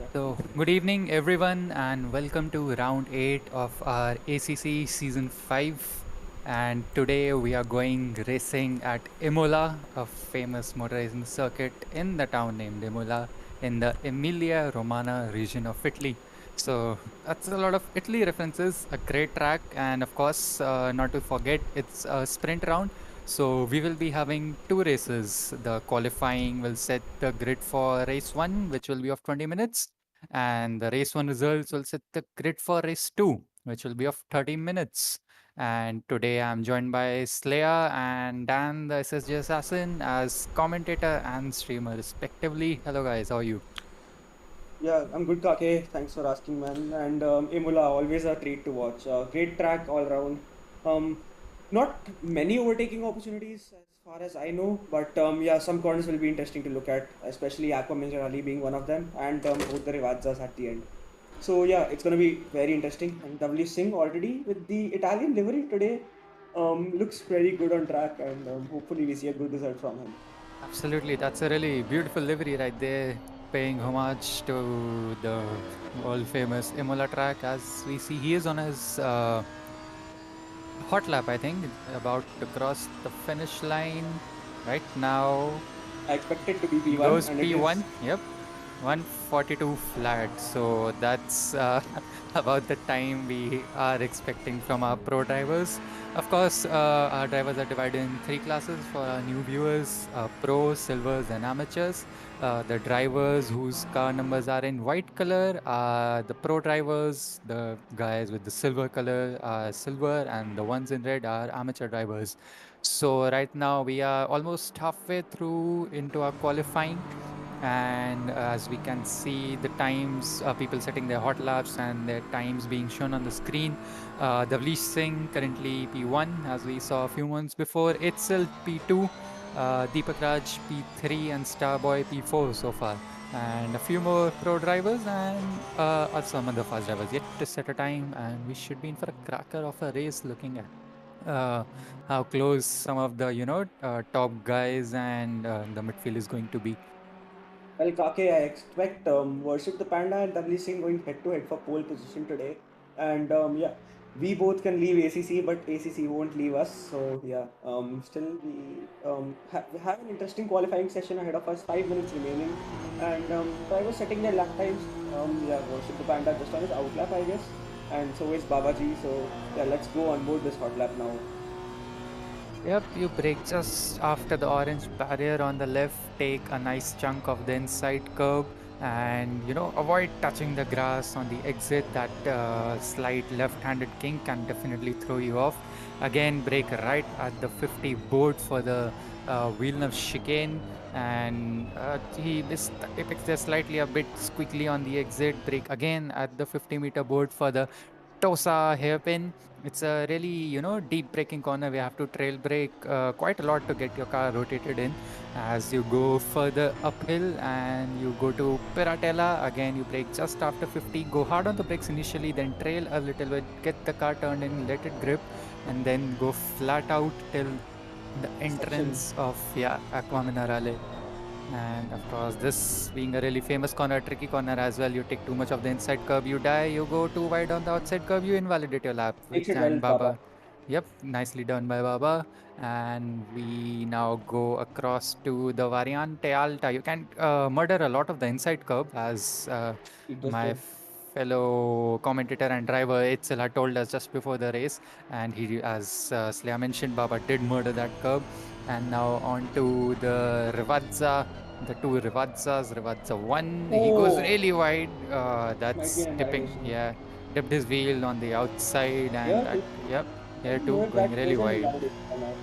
So, good evening, everyone, and welcome to round 8 of our ACC season 5. And today we are going racing at Imola, a famous motorizing circuit in the town named Imola in the Emilia Romagna region of Italy. So, that's a lot of Italy references, a great track, and of course, not to forget, it's a sprint round. So we will be having two races. The qualifying will set the grid for race 1, which will be of 20 minutes, and the race 1 results will set the grid for race 2, which will be of 30 minutes. And today I'm joined by Slayer and Dan, the SSJ Assassin, as commentator and streamer, respectively. Hello, guys. How are you? Yeah, I'm good, Kake. Thanks for asking, man. And Imola, always a treat to watch. Great track all around. Um, Not many overtaking opportunities as far as I know, but yeah, some corners will be interesting to look at, especially Aquaman Rally being one of them, and both the Rivazzas at the end. So yeah, it's going to be very interesting. And W Singh already with the Italian livery today looks very good on track, and hopefully we see a good result from him. Absolutely. That's a really beautiful livery right there, paying homage to the world famous Imola track. As we see, he is on his hot lap, I think, about to cross the finish line right now. I expect it to be He P1, goes and it is. P1. Yep. 142 flat. So that's about the time we are expecting from our pro drivers. Of course, our drivers are divided in three classes for our new viewers: pros, silvers, and amateurs. The drivers whose car numbers are in white color are the pro drivers. The guys with the silver color are silver, and the ones in red are amateur drivers. So right now we are almost halfway through into our qualifying, and as we can see the times, people setting their hot laps and their times being shown on the screen. Davlish Singh currently P1, as we saw a few months before. Itzel P2, Deepak Raj P3, and Starboy P4 so far. And a few more pro drivers and some other fast drivers yet to set a time, and we should be in for a cracker of a race, looking at uh, how close some of the top guys and the midfield is going to be. Well, Kake, I expect Worship the Panda and Tabli Singh going head to head for pole position today. And yeah, we both can leave ACC, but ACC won't leave us. So yeah, still we have an interesting qualifying session ahead of us. 5 minutes remaining, and drivers setting their lap times. Yeah, Worship the Panda just on his out lap, I guess, and so is Babaji. So yeah, let's go on board this hot lap now. Yep, you brake just after the orange barrier on the left, take a nice chunk of the inside curb, and avoid touching the grass on the exit. That slight left-handed kink can definitely throw you off. Again, brake right at the 50 board for the Villeneuve chicane, and he missed the apex there slightly a bit quickly on the exit. Brake again at the 50-meter board for the Tosa hairpin. It's a really, deep braking corner. We have to trail brake quite a lot to get your car rotated in. As you go further uphill and you go to Piratella, again you brake just after 50. Go hard on the brakes initially, then trail a little bit, get the car turned in, let it grip, and then go flat out till the Section. entrance of Aqua Minerale. And of course, this being a really famous corner, tricky corner as well. You take too much of the inside curve, you die. You go too wide on the outside curve, you invalidate your lap. Takes it well, And Baba. Baba, yep, nicely done by Baba. And we now go across to the Variante Alta. You can murder a lot of the inside curve, as It just my did. fellow commentator and driver Itzel had told us just before the race. And he, as Slea mentioned, Baba did murder that curve. And now on to the Rivazza, the two Rivazzas, Rivazza 1. He goes Oh, really wide. this might be That's an tipping, invalidation. yeah. Dipped his wheel on the outside, and Yeah, that, yep, I here didn't know too, it. going That really is an wide. invalidation on that.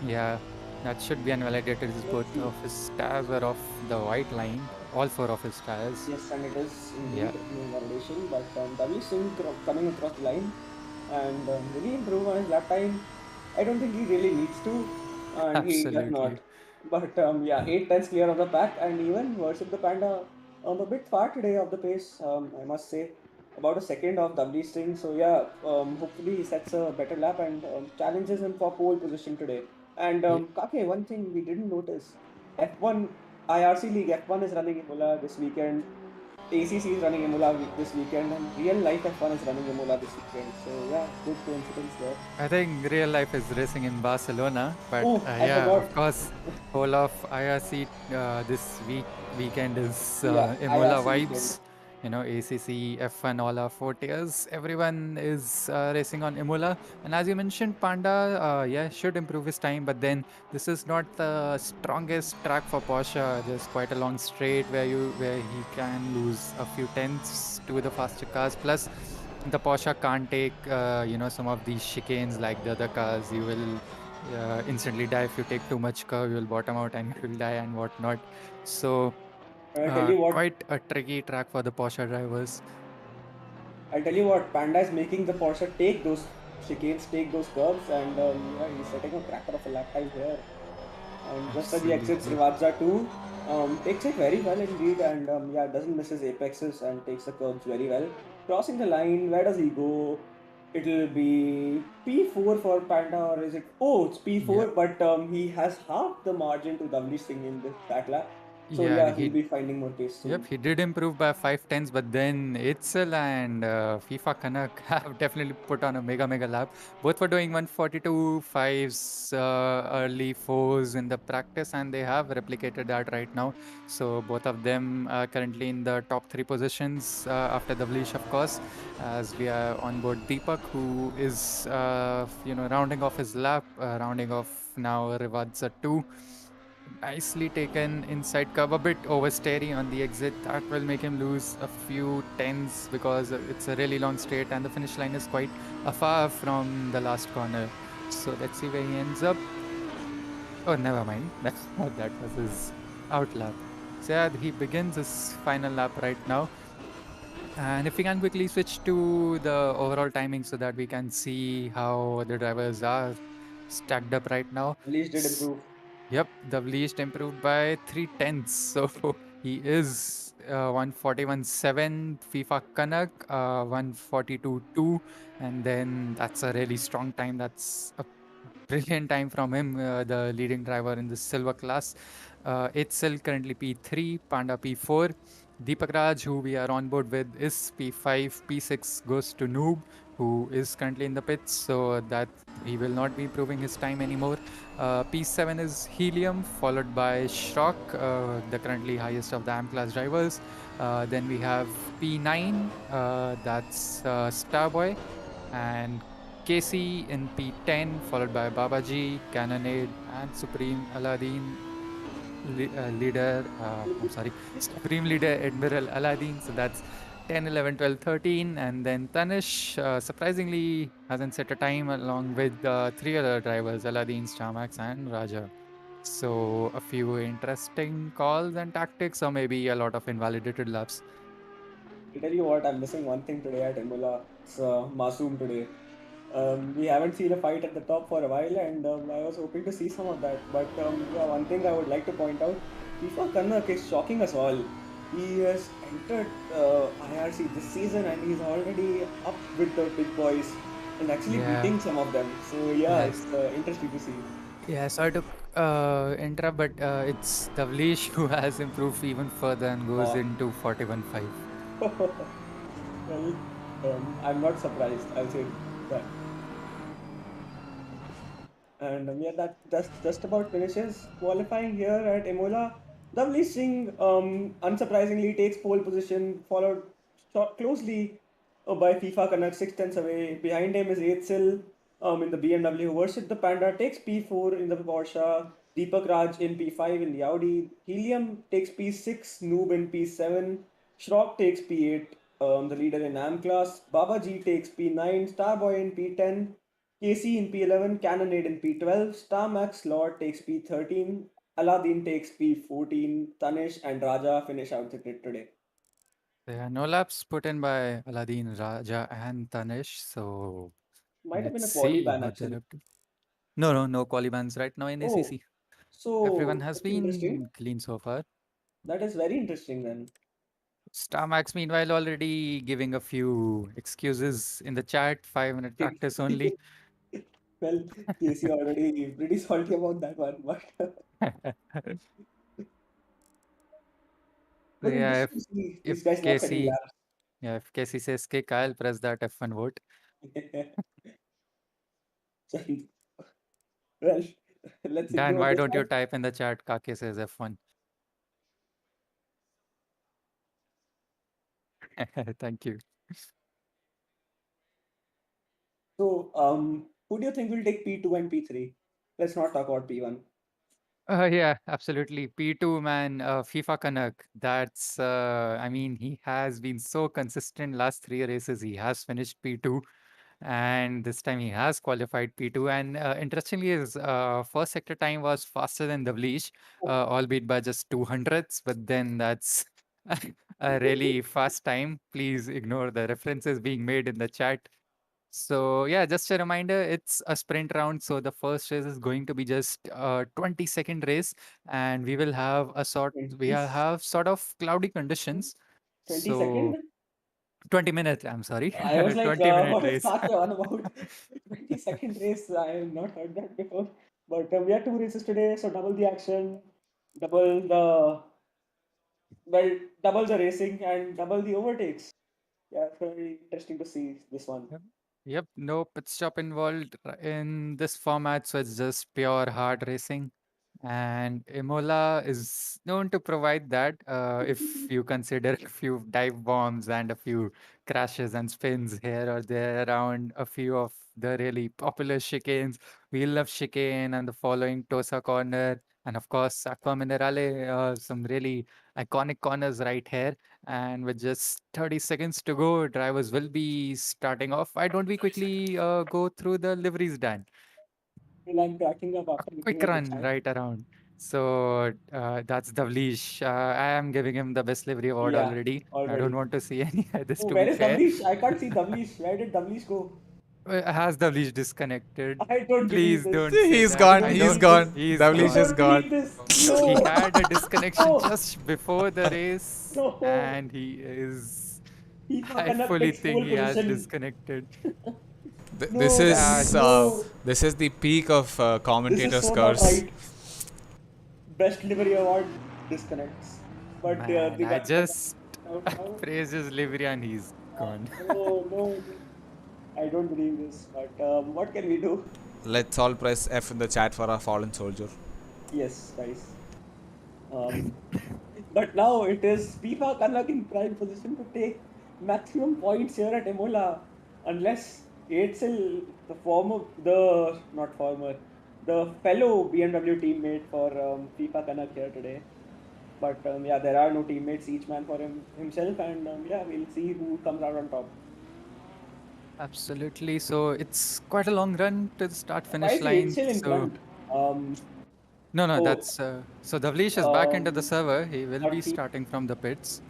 Yeah, that should be unvalidated. As Let's both see. of his tires were off the white line, all four of his tires. Yes, and it is Yeah, indeed an invalidation. But W Singh coming across the line and really improve on his lap time. I don't think he really needs to, and he does absolutely. not. But yeah, 8 tenths clear of the pack, and even Worship the Panda a bit far today of the pace. I must say, about a second of W Singh. So yeah, hopefully he sets a better lap and challenges him for pole position today. And Yeah. Kake, one thing we didn't notice: F1 IRC League F1 is running in Imola this weekend. ACC is running Imola this weekend, and real life F1 is running Imola this weekend. So yeah, good coincidence there. I think real life is racing in Barcelona, but Oh, I yeah, forgot. of course, whole of IRC this weekend is Yeah, Imola IRC weekend. vibes. You know, ACC, F1, all our 4 tiers. Everyone is racing on Imola, and as you mentioned, Panda, yeah, should improve his time, but then this is not the strongest track for Porsche. There's quite a long straight where he can lose a few tenths to the faster cars. Plus, the Porsche can't take some of these chicanes like the other cars. You will instantly die if you take too much curve. You will bottom out and you will die and whatnot. So I'll tell you what. quite a tricky track for the Porsche drivers. I'll tell you what. Panda is making the Porsche take those chicanes, take those curves, and yeah, he's setting a cracker of a lap time here. And just as he exits Absolutely. Rivazza 2, takes it very well indeed, and yeah, doesn't miss his apexes and takes the curbs very well. Crossing the line, where does he go? It'll be P4 for Panda, or is it? Oh, it's Yeah. P4, but he has half the margin to Davli Singh in that lap. So Yeah, yeah, he'll he be finding more pace Yep, soon. he did improve by 5 tenths, but then Itzel and FIFA Canuck have definitely put on a mega lap. Both were doing 142 fives, early fours in the practice, and they have replicated that right now. So both of them are currently in the top three positions after the Vleesh, of course, as we are on board Deepak, who is rounding off his lap, rounding off now Rivadza 2. Nicely taken inside curve, a bit oversteery on the exit. That will make him lose a few tenths because it's a really long straight and the finish line is quite afar from the last corner. So let's see where he ends up. Oh, never mind. That was his out lap. So yeah, he begins his final lap right now. And if we can quickly switch to the overall timing so that we can see how the drivers are stacked up right now. At least did improve. Yep, the least improved by 3 tenths. So he is 141.7 FIFA Kanak, 142.2, and then that's a really strong time. That's a brilliant time from him, the leading driver in the silver class. Itzel currently P3, Panda P4. Deepak Raj, who we are on board with, is P5. P6 goes to Noob, who is currently in the pits, so that he will not be improving his time anymore. P7 is Helium, followed by Shrock, the currently highest of the AM class drivers. Then we have P9, that's Starboy, and Casey in P10, followed by Babaji, Cannonade, and Supreme Aladdin leader. I'm sorry, Supreme leader Admiral Aladdin. So that's 10, 11, 12, 13. And then Tanish surprisingly hasn't set a time along with three other drivers Aladdin, Starmax, and Raja. So a few interesting calls and tactics, or maybe a lot of invalidated laps. I tell you what, I'm missing one thing today at Imola. It's Masoom today. We haven't seen a fight at the top for a while, and I was hoping to see some of that. But yeah, one thing I would like to point out, FIFA Kanak is shocking us all. He has entered IRC this season, and he's already up with the big boys and actually Yeah, beating some of them. So yeah, yes. it's interesting to see. Yeah, sorry to interrupt, but it's Tavlish who has improved even further and goes Oh. into 41.5. Well, I'm not surprised. I'll say that. And yeah, that just about finishes qualifying here at Imola. Lovely Singh, unsurprisingly, takes pole position, followed closely by FIFA Canuck 6 tenths away. Behind him is Eitzel in the BMW. Worship the Panda takes P4 in the Porsche. Deepak Raj in P5 in the Audi. Helium takes P6. Noob in P7. Shrock takes P8. The leader in AM class. Baba G takes P9. Starboy in P10. KC in P11, Cannonade in P12, Star Max Lord takes P13, Aladdin takes P14, Tanish and Raja finish out the grid today. There are no laps put in by Aladdin, Raja, and Tanish. So Might have been let's a quali see ban what they're actually. up to. No quali bans right now in Oh, ACC. Everyone so has that's interesting. been clean so far. That is very interesting then. Starmax, meanwhile, already giving a few excuses in the chat. 5 minute practice only. Well, KC already pretty salty about that one, but But Yeah, interesting to see these if guys not setting Casey, laps. yeah, if Casey says kick, I'll press that F1 vote. So, well, let's Dan, ignore why this don't you one. type in the chat Kake says F1? Thank you. So, who do you think will take P2 and P3? Let's not talk about P1. Yeah, absolutely. P2, man, FIFA Kanak. That's, I mean, he has been so consistent last three races. He has finished P2, and this time he has qualified P2. And interestingly, his first sector time was faster than Davlish, Oh. albeit by just 200ths. But then that's a really fast time. Please ignore the references being made in the chat. So yeah, just a reminder, it's a sprint round. So the first race is going to be just a 20-second race, and we 20, will have sort of cloudy conditions. 20 So second? 20 minutes, I'm sorry, I was like, 20-minute what is race. Kake on about? 20-second race. I have not heard that before. But we had two races today, so double the action, double the well, double the racing, and double the overtakes. Yeah, it's very interesting to see this one. Yep. Yep, no pit stop involved in this format, so it's just pure hard racing. And Imola is known to provide that if you consider a few dive bombs and a few crashes and spins here or there around a few of the really popular chicanes. We love chicane and the following Tosa corner, and of course Aqua Minerale, some really iconic corners right here. And with just 30 seconds to go, drivers will be starting off. Why don't we quickly go through the liveries, Dan? Well, I'm cracking up A after looking quick at the run chat. right around. So that's Davlish. I am giving him the best livery award Yeah, already. I don't already. want to see any others Oh, to be where is fair. Davlish? I can't see Davlish. Where did Davlish go? Has Davlish disconnected? I don't believe Please this. don't say He's that. I gone. I don't He's know believe this. gone. he's I Davlish is don't gone. gone. believe this. So he No, had a disconnection no, just before the race, no. and he is. FIFA I cannot fully take think pole he has position. disconnected. This No, Davlish, is no. this is the peak of This is commentator's so not curse. right. Best livery award disconnects. But Man, the I guy just out now. praised his livery and he's gone. No, no, no. I don't believe this. But what can we do? Let's all press F in the chat for our fallen soldier. Yes, guys. Um, but now it is FIFA Kanak in prime position to take maximum points here at Imola, unless Eitzel, the fellow BMW teammate for FIFA Kanak here today. But yeah, there are no teammates, each man for himself, and yeah, we'll see who comes out on top. Absolutely. So it's quite a long run to the start Why finish is line. Eitzel in So front? Um, no, oh, that's so Davlish is back into the um, server. He will be not he. starting from the pits.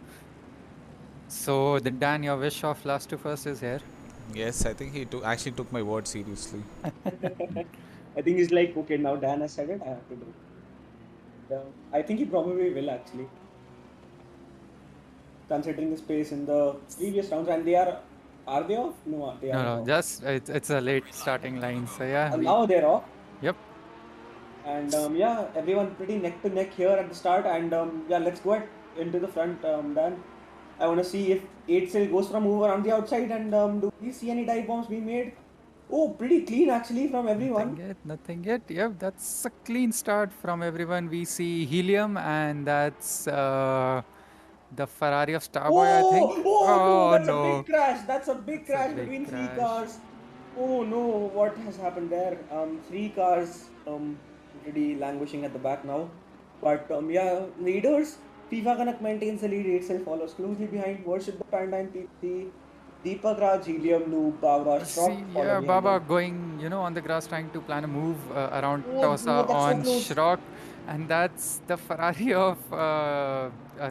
So the Dan, your wish of last to first is here. Yes, I think actually took my word seriously. I think he's like, okay, now Dan has said it, I have to do it. I think he probably will actually, considering the space in the previous rounds, and are they off? No, they No, aren't no, off. just it's a late starting line. So yeah, And now they're off, yep. and yeah, everyone pretty neck to neck here at the start, and yeah, let's go into the front, Dan. I want to see if 8 still goes from over on the outside, and do we see any dive bombs being made? Oh, pretty clean actually from Nothing everyone. yet, nothing yet. Yep, that's a clean start from everyone. We see Helium, and that's the Ferrari of Starboy, I think. Oh no, Oh that's a big no, crash. That's a big that's a crash big between three crash. cars. Oh no, what has happened there? Three cars pretty languishing at the back now. But yeah, leaders. FIFA Kanak maintains the lead. Itself follows closely behind. Worship the Panda and PT. Deepak Raj, Helium, Noob, Bavra, See, Shroff follow yeah, behind Baba them. going, on the grass trying to plan a move around Oh, Tosa that's so on close. Shrock, and that's the Ferrari of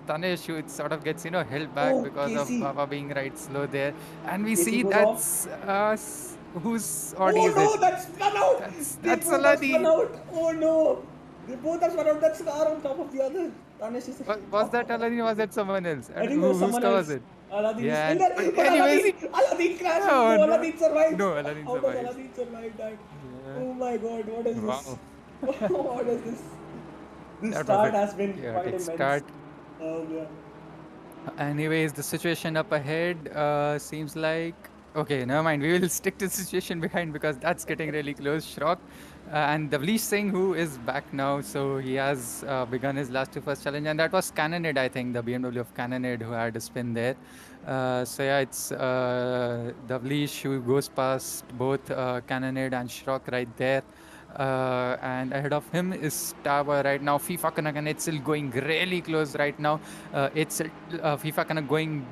Tanesh, who it sort of gets, held back Oh, because of Casey. Baba being right slow there. And we Casey see goes off. that's whose Audi Oh is it? no, that's spun out! They That's both have spun Aladi. out! Oh no! They both have spun out. That's car on top of the other. Tanesh is. Was that Aladi or was that someone else? I And think there was whose someone car was else. it? Aladdin is Yeah, still there, but but anyways, Aladdin crashed. oh No, no, Aladdin survives. no, Aladin How does survives. Aladdin survive that? Yeah. Oh my God! What is this? Wow. What is this? This That was start a has been quite chaotic immense. start. Yeah. Anyways, the situation up ahead seems like okay. Never mind. We will stick to the situation behind because that's getting really close. Shrock and Davlish Singh, who is back now, so he has begun his last to first challenge, and that was Cannonade, I think, the BMW of Cannonade, who had a spin there. So yeah, it's Davlish who goes past both Cannonade and Shrock right there. And ahead of him is Starboy right now. FIFA Kanakan, it's still going really close right now. It's FIFA kind of going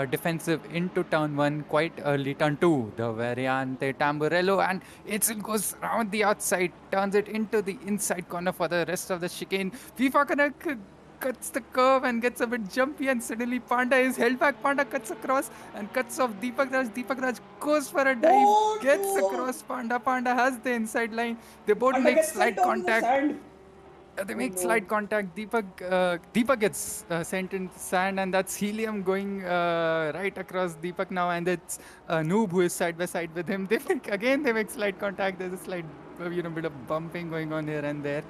defensive into turn one quite early. Turn two, the Variante Tamburello, and it goes around the outside, turns it into the inside corner for the rest of the chicane. FIFA kind of cuts the curve and gets a bit jumpy, and suddenly Panda is held back. Panda cuts across and cuts off Deepak Raj. Deepak Raj goes for a dive, Oh gets no! across Panda. Panda has the inside line. They both Panda make gets sent slight down in the contact. sand. They Oh make no! slight contact. Deepak gets sent into sand, and that's Helium going right across Deepak now, and it's Noob who is side by side with him. They make slight contact. There's a slight bit of bumping going on here and there.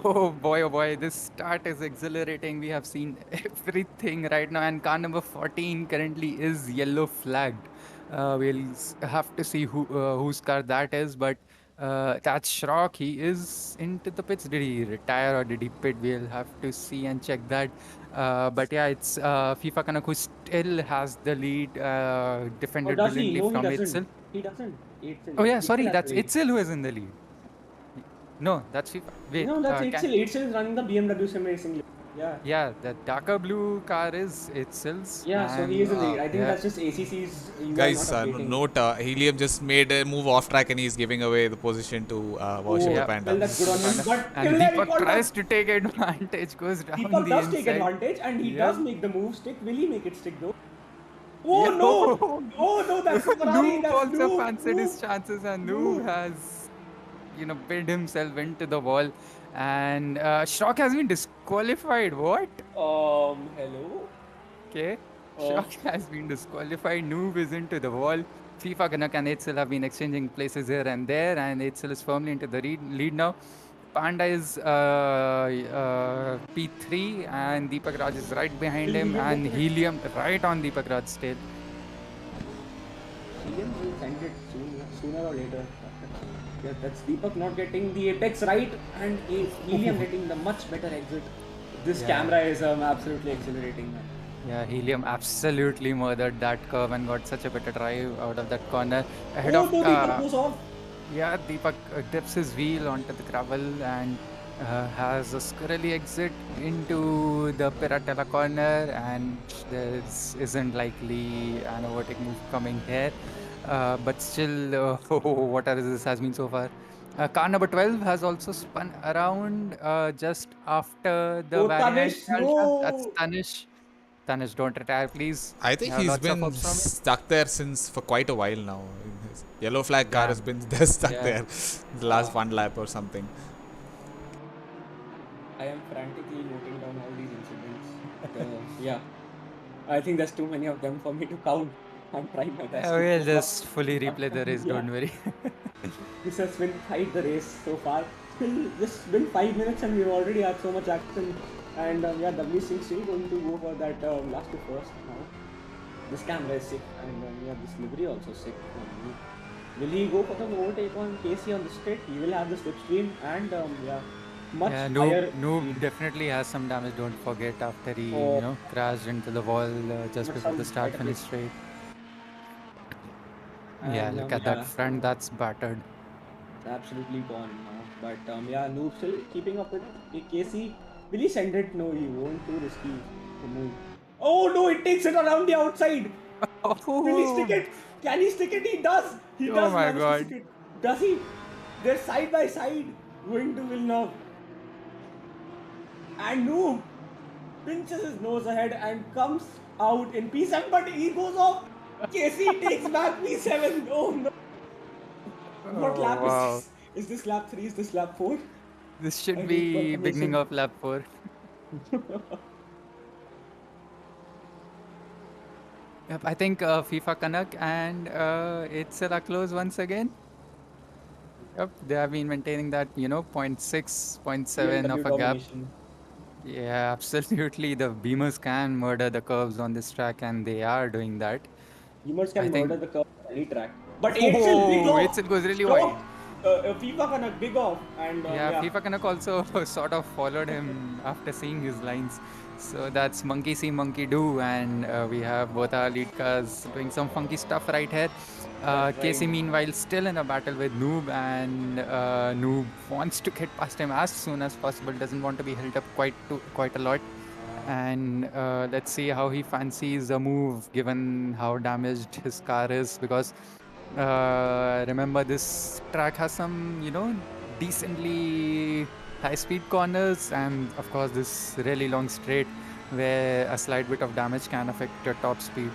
Oh boy, this start is exhilarating. We have seen everything right now, and car number 14 currently is yellow flagged. We'll have to see whose car that is, but that's Shrock. He is into the pits. Did he retire or did he pit? We'll have to see and check that. But yeah, it's FIFA Kanak who still has the lead, Or defended does he? brilliantly No, he from doesn't. Itzel. He doesn't. Oh yeah, Itzel sorry, has that's the lead. Itzel who is in the lead. No, that's FIFA. Wait, No, that's can Itzel. Itzel is running the BMW Sim Racing League. Yeah. Yeah, the darker blue car is Itzel's. Yeah, so he is in the lead. I think Yeah, that's just ACC's UI not Guys, updating. note Helium just made a move off track and he's giving away the position to Worship Oh, the yeah. Panda. well, that's good on him. But And till then, he Deepak caught tries up. to take advantage, goes down Deepak the does take inside. advantage and he Yep. does make the move stick. Will he make it stick though? Oh Yeah. no! Oh no, that's a Ferrari. Noob That's also Noob. fancied his chances, and Noob Noob. has, pinned himself into the wall. And Shock has been disqualified. What? Hello? Okay. Uh, Shock has been disqualified. Noob is into the wall. FIFA Kanak and Itzel have been exchanging places here and there, and Itzel is firmly into the lead now. Panda is P3, and Deepak Raj is right behind will him, Helium go and for it? Helium right on Deepak Raj's tail. Helium will send it sooner or later. Yeah, that's Deepak not getting the apex right and Helium getting the much better exit. This Yeah. camera is absolutely exhilarating, man. Yeah, Helium absolutely murdered that curve and got such a better drive out of that corner. Ahead Oh of no, Deepak goes off. Yeah, Deepak dips his wheel onto the gravel and has a squirrely exit into the Piratella corner, and there isn't likely an overtake move coming here. But still, whatever this has been so far. Car number 12 has also spun around just after the Oh, variant Tanish, Ultra. That's no. Tanish. Tanish, don't retire, please. I We think have he's lots of been hopes from you. stuck there since for quite a while now. His yellow flag car Yeah, has been there stuck yeah. there the last one lap or something. I am frantically noting down all these incidents. Yeah, I think there's too many of them for me to count. I'm trying my best. We'll keep up. just fully replay the race, Yeah. don't worry. This has been quite the race so far. Still, just been 5 minutes and we've already had so much action. And yeah, W Singh still going to go for that last to first now. This camera is sick, and yeah, this livery also sick. Will he go for the overtake on Casey on the straight? He will have the slipstream and yeah, much Yeah, higher. Noob definitely has some damage. Don't forget after he, Oh. crashed into the wall just But before the some start better finish place. straight. Yeah, And look at that front. That's battered. it's absolutely gone now. But yeah, Noob still keeping up with Casey. Will he send it? No, he won't. Too risky to move. Oh no, it takes it around the outside. Will he stick it? Can he stick it? He does. He Oh does my manage God. to stick it. Does he? They're side by side going to Villeneuve. And Noob pinches his nose ahead and comes out in P7, but he goes off. Casey takes back P7. Oh no. What lap is wow. this? Is this lap 3? Is this lap 4? This should I need be beginning confirmation. of lap 4. Yep, I think FIFA Kanak and Itzel are close once again. Yep, they have been maintaining that, 0.6, 0.7 BMW of a gap. domination. Yeah, absolutely. The Beamers can murder the curves on this track, and they are doing that. Humors I can murder think. the curve on any track. But Aidsel, big Oh, off! it goes really wide. Stop! FIFA can a big off. And Yeah, yeah, FIFA Canuck also sort of followed him after seeing his lines. So that's monkey see, monkey do, and we have both our lead cars doing some funky stuff right here. that's right. Casey, meanwhile, still in a battle with Noob, and Noob wants to get past him as soon as possible. Doesn't want to be held up quite a lot. And let's see how he fancies the move, given how damaged his car is. Because remember, this track has some, decently high-speed corners, and of course, this really long straight where a slight bit of damage can affect your top speed.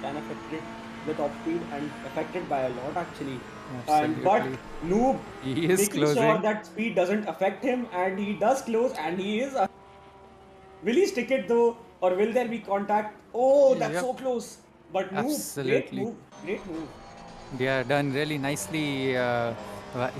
Can affect it the top speed and affected by a lot actually. But Absolutely. Noob He is making sure closing. that speed doesn't affect him, and he does close, and he is. Will he stick it though, or will there be contact? Oh, that's Yep, so close. But Noob, great absolutely. move, great move. They are done really nicely.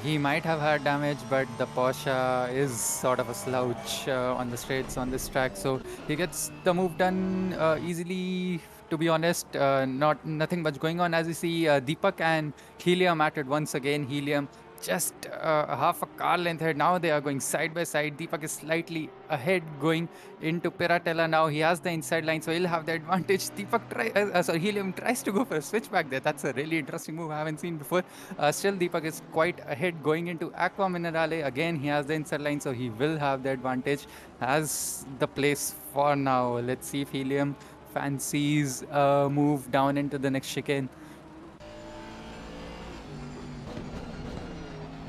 He might have had damage, but the Porsche is sort of a slouch on the straights on this track, so he gets the move done easily. To be honest, not nothing much going on. As you see, Deepak and Helium at it once again. Helium just half a car length ahead. Now they are going side by side. Deepak is slightly ahead, going into Piratella now. He has the inside line, so he'll have the advantage. Sorry, Helium tries to go for a switch back there. That's a really interesting move I haven't seen before. Still, Deepak is quite ahead, going into Aqua Minerale. Again, he has the inside line, so he will have the advantage. Has the place for now. Let's see if Helium fancies a move down into the next chicane.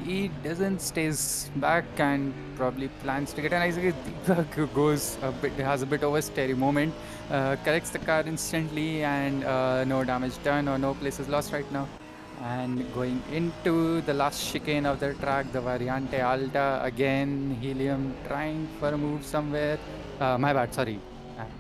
He doesn't, stays back and probably plans to get an ice. Deepak goes a bit, has a bit oversteery moment, corrects the car instantly, and no damage done or no places lost right now. And going into the last chicane of the track, the Variante Alta again. Helium trying for a move somewhere. My bad, sorry.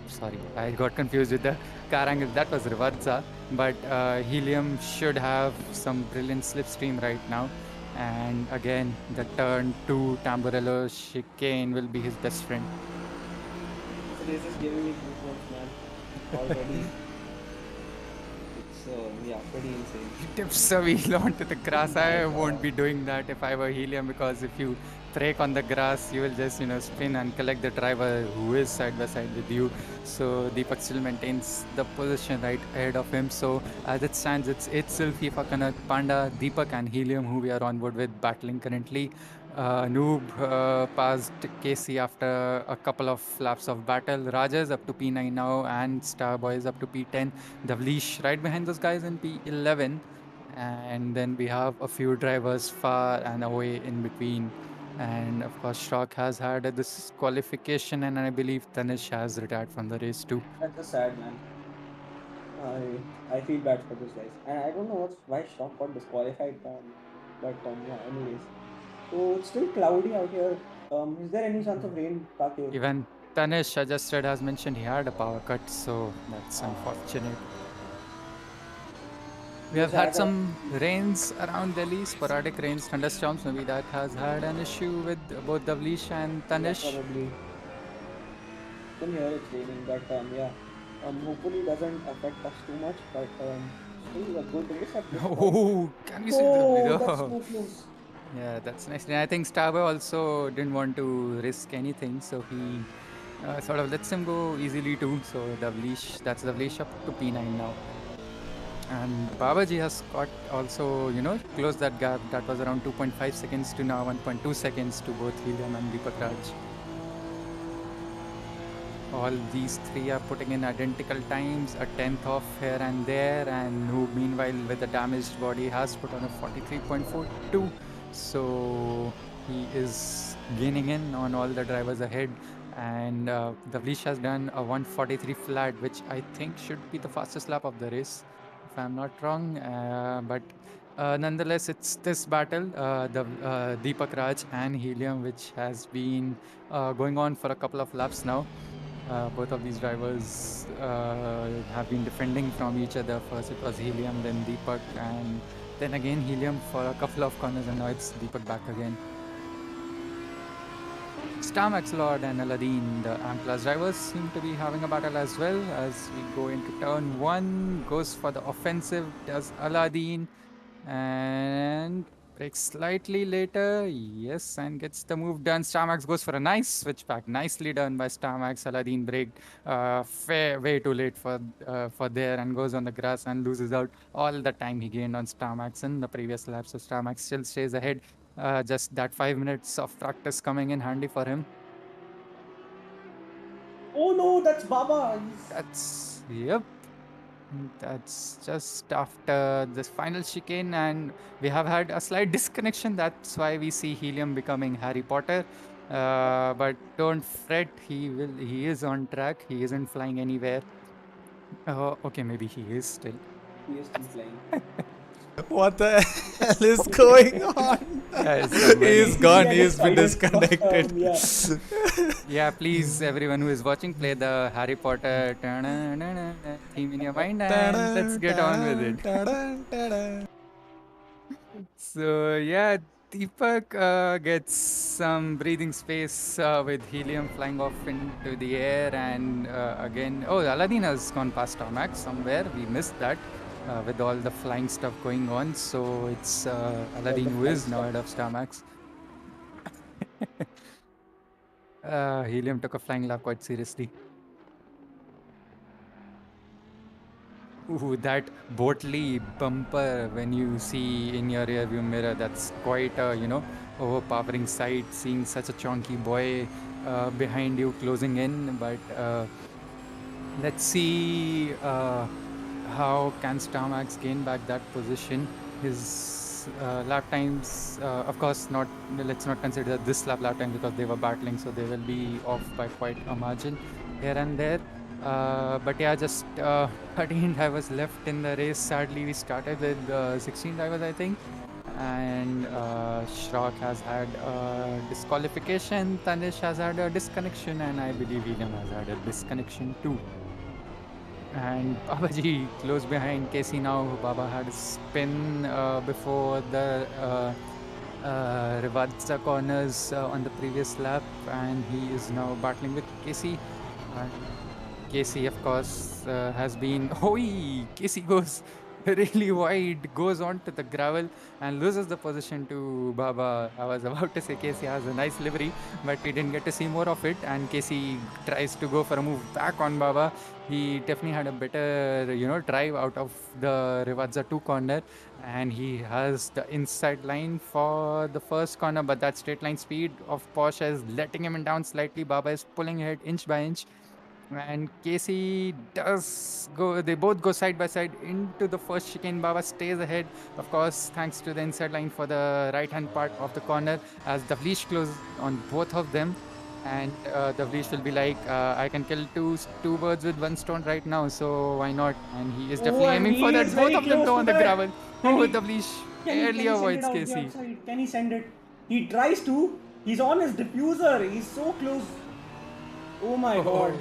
Sorry, I got confused with the car angle. That was Revarza, but Helium should have some brilliant slipstream right now. And again, the turn to Tamburello chicane will be his best friend. This race is giving me goosebumps, man. Already, it's yeah, pretty insane. He tips the wheel onto the grass. I won't be doing that if I were Helium, because if you brake on the grass, you will just spin and collect the driver who is side by side with you. So Deepak still maintains the position right ahead of him. So as it stands, it's still FIFA Kanat, Panda, Deepak, and Helium who we are on board with battling currently. Noob passed Casey after a couple of laps of battle. Raja is up to P9 now, and Starboy is up to P10. Davleesh right behind those guys in P11. And then we have a few drivers far and away in between. And of course, Shock has had a disqualification, and I believe Tanish has retired from the race too. That's a sad man. I feel bad for those guys, and I don't know why Shock got disqualified. But yeah. Anyways, so it's still cloudy out here. Is there any chance of rain, Kake? Even Tanish adjusted has mentioned he had a power cut, so that's unfortunate. We have Yes, had as a some rains around Delhi, sporadic rains, thunderstorms. Maybe that has had an issue with both Davleesh and yeah, Tanish. probably. Can hear it's raining, but yeah. Hopefully it doesn't affect us too much, but still a good race at this point. Oh, can you see the Oh, that's video? so close. Yeah, that's nice. And I think Starboy also didn't want to risk anything, so he sort of lets him go easily too. So that's Davleesh up to P9 now. And Babaji has got also, closed that gap. That was around 2.5 seconds to now 1.2 seconds to both Helium and Deepak Raj. All these three are putting in identical times, a tenth off here and there, and who meanwhile with a damaged body has put on a 43.42. So he is gaining in on all the drivers ahead. And Davleesh has done a 143 flat, which I think should be the fastest lap of the race, if I'm not wrong. But nonetheless, it's this battle, the Deepak Raj and Helium, which has been going on for a couple of laps now. Both of these drivers have been defending from each other. First it was Helium, then Deepak, and then again Helium for a couple of corners, and now it's Deepak back again. Starmax Lord and Aladdin, the AM class drivers, seem to be having a battle as well. As we go into turn 1, goes for the offensive, does Aladdin, and breaks slightly later. Yes, and gets the move done. Starmax goes for a nice switchback. Nicely done by Starmax. Aladdin braked way too late for there and goes on the grass and loses out all the time he gained on Starmax in the previous lap. So Starmax still stays ahead. Just that 5 minutes of practice coming in handy for him. Oh no, that's Baba. Yep. That's just after this final chicane, and we have had a slight disconnection. That's why we see Helium becoming Harry Potter. But don't fret, he is on track. He isn't flying anywhere. Okay, maybe he is still. He is still flying. What the hell is going on? He's gone. He's been disconnected. Yeah, please, everyone who is watching, play the Harry Potter theme in your mind, and let's get on with it. So yeah, Deepak gets some breathing space with Helium flying off into the air, and again, Aladdin has gone past Tarmac somewhere. We missed that with all the flying stuff going on. So it's Aladdin who is now ahead of Starmax. Helium took a flying lap quite seriously. Ooh, that Boatley bumper when you see in your rear view mirror, that's quite a, overpowering sight, seeing such a chunky boy behind you closing in. But let's see how can Starmax gain back that position. His lap times, of course, let's not consider this lap times because they were battling, so they will be off by quite a margin here and there. But yeah, just 13 drivers left in the race. Sadly, we started with 16 drivers, I think. And Shrock has had a disqualification, Tanish has had a disconnection, and I believe William has had a disconnection too. And Babaji close behind Casey now. Baba had a spin before the Rivadza corners on the previous lap, and he is now battling with Casey. Casey, of course, has been. Casey goes really wide, goes onto the gravel and loses the position to Baba. I was about to say Casey has a nice livery, but we didn't get to see more of it. And Casey tries to go for a move back on Baba. He definitely had a better, drive out of the Rivadza 2 corner, and he has the inside line for the first corner. But that straight line speed of Porsche is letting him down slightly. Baba is pulling ahead inch by inch. And Casey does go, they both go side by side into the first chicane. Baba stays ahead, of course, thanks to the inside line for the right hand part of the corner, as the Davleesh closes on both of them. And Davleesh will be like, I can kill two birds with one stone right now, so why not? And he is definitely aiming for that. Both of them go on the gravel. Davleesh barely avoids Casey. Can he send it? He tries to. He's on his diffuser. He's so close. Oh my god.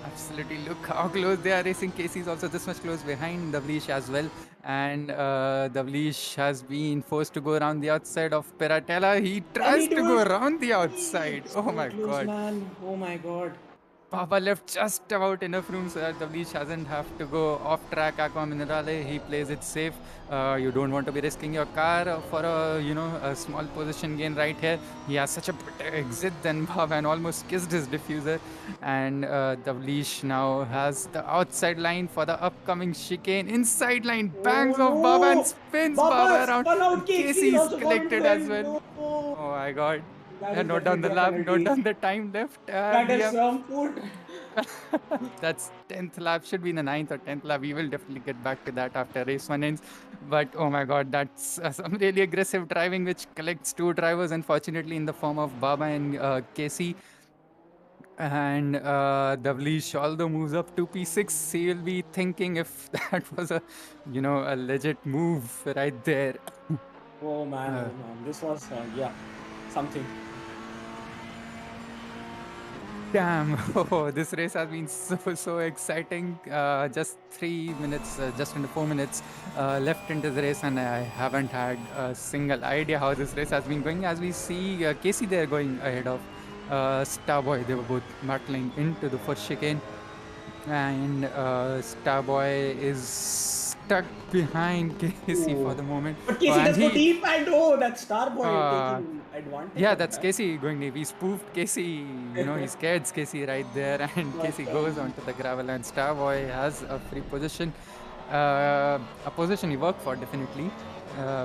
Absolutely, look how close they are racing. Casey is also this much close behind Davleesh as well. And Davleesh has been forced to go around the outside of Piratella. He tries to go around the outside. Oh my god. Man. Oh my god. Baba left just about enough room so that Davleesh doesn't have to go off track Aqua Minerale. He plays it safe. You don't want to be risking your car for a small position gain right here. He has such a better exit than Baba and almost kissed his diffuser. And Davleesh now has the outside line for the upcoming chicane. Inside line bangs off Baba and spins Baba around. Casey's collected as well. Oh my god. Note down the lap, note down the time left. That is some food. That's 10th lap, should be in the 9th or 10th lap. We will definitely get back to that after race 1 ends. But oh my god, that's some really aggressive driving which collects 2 drivers, unfortunately, in the form of Baba and Casey. And Davleesh, although moves up to P6, he will be thinking if that was a legit move right there. Oh man, this was, something. Damn, this race has been so exciting. Just 3 minutes, just under 4 minutes left into the race, and I haven't had a single idea how this race has been going. As we see Casey there going ahead of Starboy, they were both battling into the first chicane, and Starboy is stuck behind Casey for the moment. But Casey And does go he, deep, and oh, that Starboy uh, taking advantage yeah, of that's that. Casey going deep. He spoofed Casey, he scared Casey right there, and But Casey goes onto the gravel, and Starboy has a free position. A position he worked for, definitely.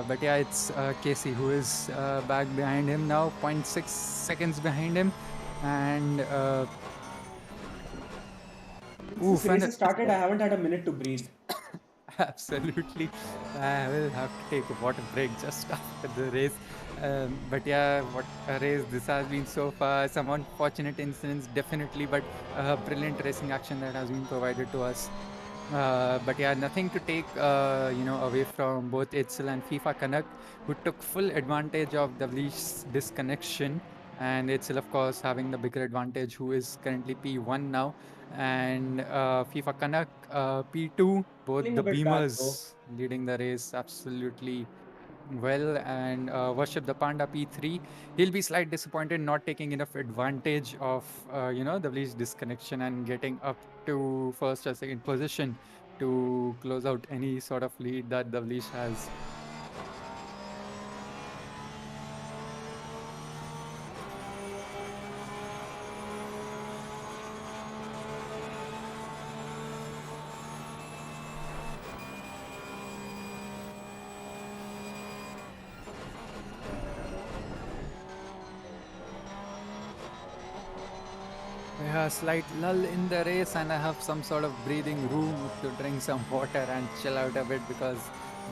But yeah, it's Casey who is back behind him now, 0.6 seconds behind him. And since this race and has started, I haven't had a minute to breathe. absolutely. I will have to take a water break just after the race. But yeah, what a race this has been so far. Some unfortunate incidents, definitely, but brilliant racing action that has been provided to us. But yeah, nothing to take away from both Itzel and FIFA Canuck, who took full advantage of the leash disconnection. And Itzel, of course, having the bigger advantage, who is currently P1 now, and FIFA Canuck P2, both Feeling a the bit bad though. Beamers leading the race absolutely well. And Worship the Panda P3, he'll be slightly disappointed not taking enough advantage of the leash disconnection and getting up to first or second position to close out any sort of lead that the leash has. Yeah, slight lull in the race, and I have some sort of breathing room to drink some water and chill out a bit because,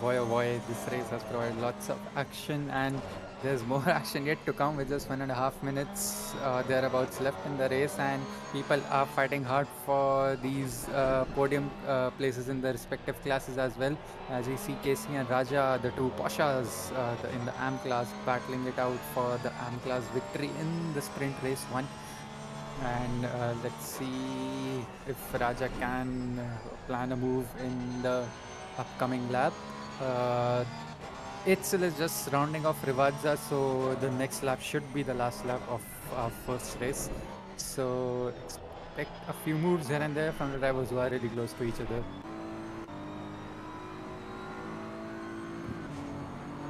boy oh boy, this race has provided lots of action, and there's more action yet to come with just 1.5 minutes thereabouts left in the race, and people are fighting hard for these podium places in the respective classes as well. As we see Casey and Raja, the two Pashas in the AM class, battling it out for the AM class victory in the sprint race one. And let's see if Raja can plan a move in the upcoming lap. Uh, Itzel is just rounding off Rivadza, so the next lap should be the last lap of our first race. So expect a few moves here and there from the drivers who are really close to each other.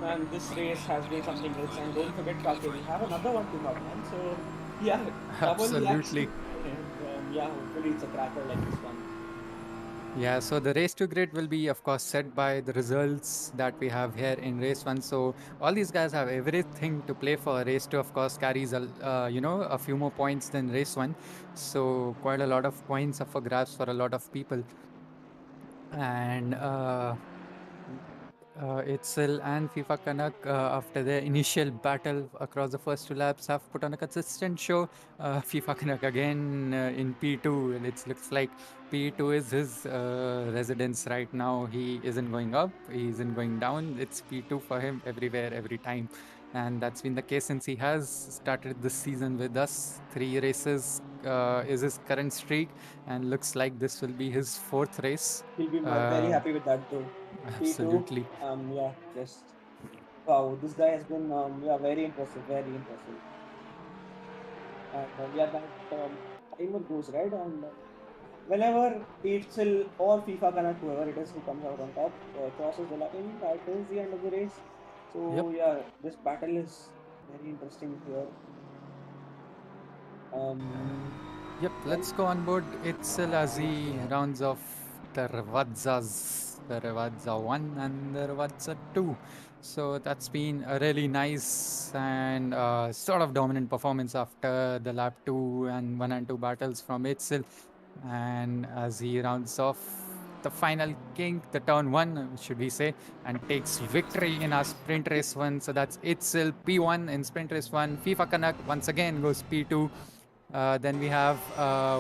Man, this race has been something else, and don't forget, Kake, we have another one to come, man. So, yeah, double the Absolutely. action. And yeah, hopefully it's a cracker like this one. Yeah, so the race to grid will be, of course, set by the results that we have here in race one. So all these guys have everything to play for. Race two, of course, carries a few more points than race one. So quite a lot of points up for grabs for a lot of people. And Itzel and FIFA Canuck, after their initial battle across the first two laps, have put on a consistent show. FIFA Canuck again in P2, and it looks like P2 is his residence right now. He isn't going up, he isn't going down. It's P2 for him everywhere, every time. And that's been the case since he has started this season with us. 3 races is his current streak, and looks like this will be his fourth race. He'll be very Uh, happy with that too. P2, Absolutely. yeah, just wow, this guy has been yeah, very impressive, very impressive. And yeah, that timer goes right, and whenever Petzl or FIFA Connect, whoever it is who comes out on top, crosses the line, that is the end of the race. Yep. So yeah, this battle is very interesting here. Um, Yep, well, let's go on board Itzel as he rounds off the Revadza 1 and the Revadza 2. So that's been a really nice and sort of dominant performance after the lap 2 and 1 and 2 battles from Itzel. And as he rounds off the final kink, the turn 1, should we say, and takes victory in our sprint race 1. So that's Itzel P1 in sprint race 1. FIFA Canuck once again goes P2. Then we have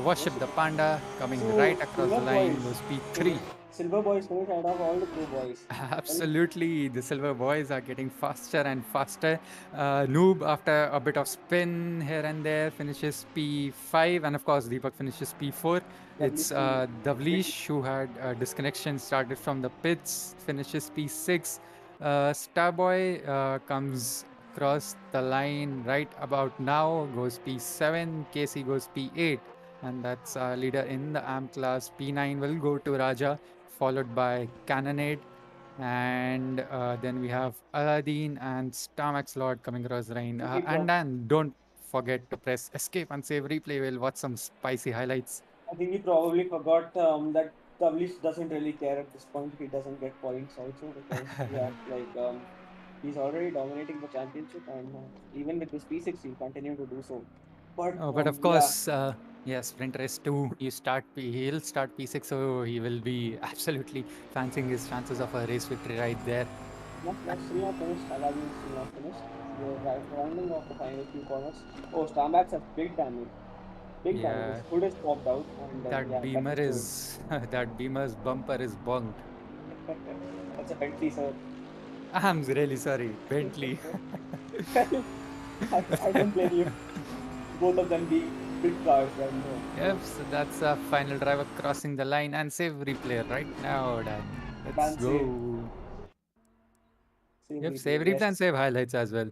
Worship the Panda coming right so across the Silver line, Boys, goes finish, P3. Silver Boys finish ahead of all the Blue Boys. Well, Absolutely, the Silver Boys are getting faster and faster. Noob, after a bit of spin here and there, finishes P5, and of course, Deepak finishes P4. It's WC, Davlish, who had disconnection, started from the pits, finishes P6. Starboy comes across the line right about now. Goes P7, KC goes P8, and that's our leader in the AM class. P9 will go to Raja, followed by Cannonade. And then we have Aladdin and Starmax Lord coming across the line. Indeed, And then don't forget to press escape and save replay. We'll watch some spicy highlights. I think he probably forgot that Tavlish doesn't really care at this point if he doesn't get points also because yeah, like he's already dominating the championship and even with this P6 he'll continue to do so. But Oh, but of yeah, course, yeah, sprint race 2, he'll start P6, so he will be absolutely fancying his chances of a race victory right there. not still not finished. Aladdin is still not finished. We're rounding off the final few corners. Oh, Starmax has big damage. Big damage. His Yeah, hood is popped out and that yeah, that Beamer will show. is, that Beamer's bumper is bunked. That's a Bentley, sir. I'm really sorry, Bentley. I don't blame you. Both of them being big cars and Yep, so that's a final driver crossing the line and save replay right now, Dan. Let's ban save. go. Save Yep, save replay. replay Yes, and save highlights as well.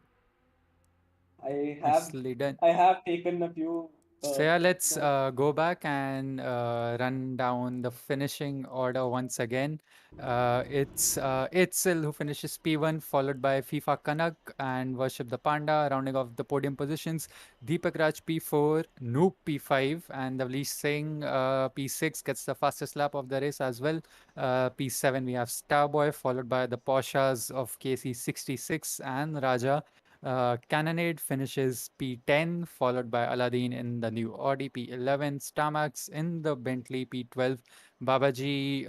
I have Nicely done. I have taken a few. So yeah, let's So go back and run down the finishing order once again. It's Itzel who finishes P1, followed by FIFA Kanak and Worship the Panda, rounding off the podium positions. Deepak Raj P4, Noob P5, and Davlish Singh P6 gets the fastest lap of the race as well. P7 we have Starboy, followed by the Poshas of KC 66 and Raja. Cannonade finishes P10, followed by Aladdin in the new Audi P11, Starmax in the Bentley P12, Babaji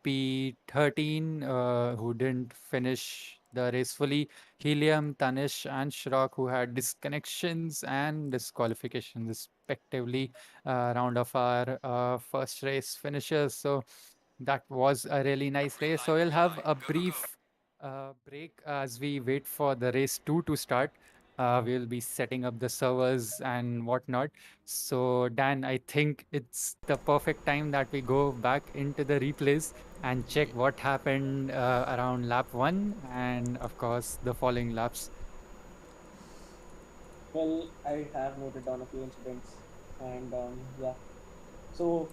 P13, who didn't finish the race fully, Helium, Tanish, and Shrock, who had disconnections and disqualifications respectively, round of our first race finishes. So that was a really nice race. So we'll have a brief break as we wait for the race 2 to start. We'll be setting up the servers and whatnot. So, Dan, I think it's the perfect time that we go back into the replays and check what happened around lap 1 and, of course, the following laps. well, I have noted down a few incidents and yeah. So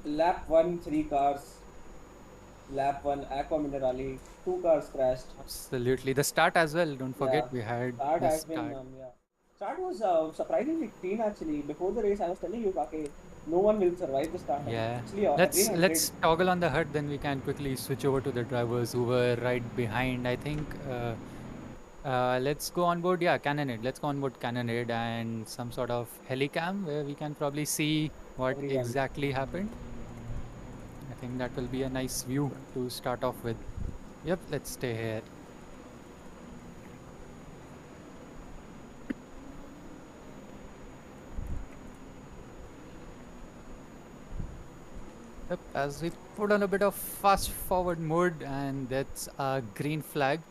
lap one, three cars. Lap one, Aqua Minerali, two cars crashed. Absolutely. The start as well. Don't Yeah, forget, we had start the has been start. yeah. Start was surprisingly clean actually. Before the race, I was telling you, Kake, no one will survive the start, and Yeah, actually everyone did. let's toggle on the HUD, then we can quickly switch over to the drivers who were right behind. I think let's go on board. Yeah, Cannonade. Let's go on board Cannonade and some sort of helicam where we can probably see what Everyone. exactly happened. I think that will be a nice view to start off with. Yep, let's stay here. Yep, as we put on a bit of fast forward mode, and that's a green flag.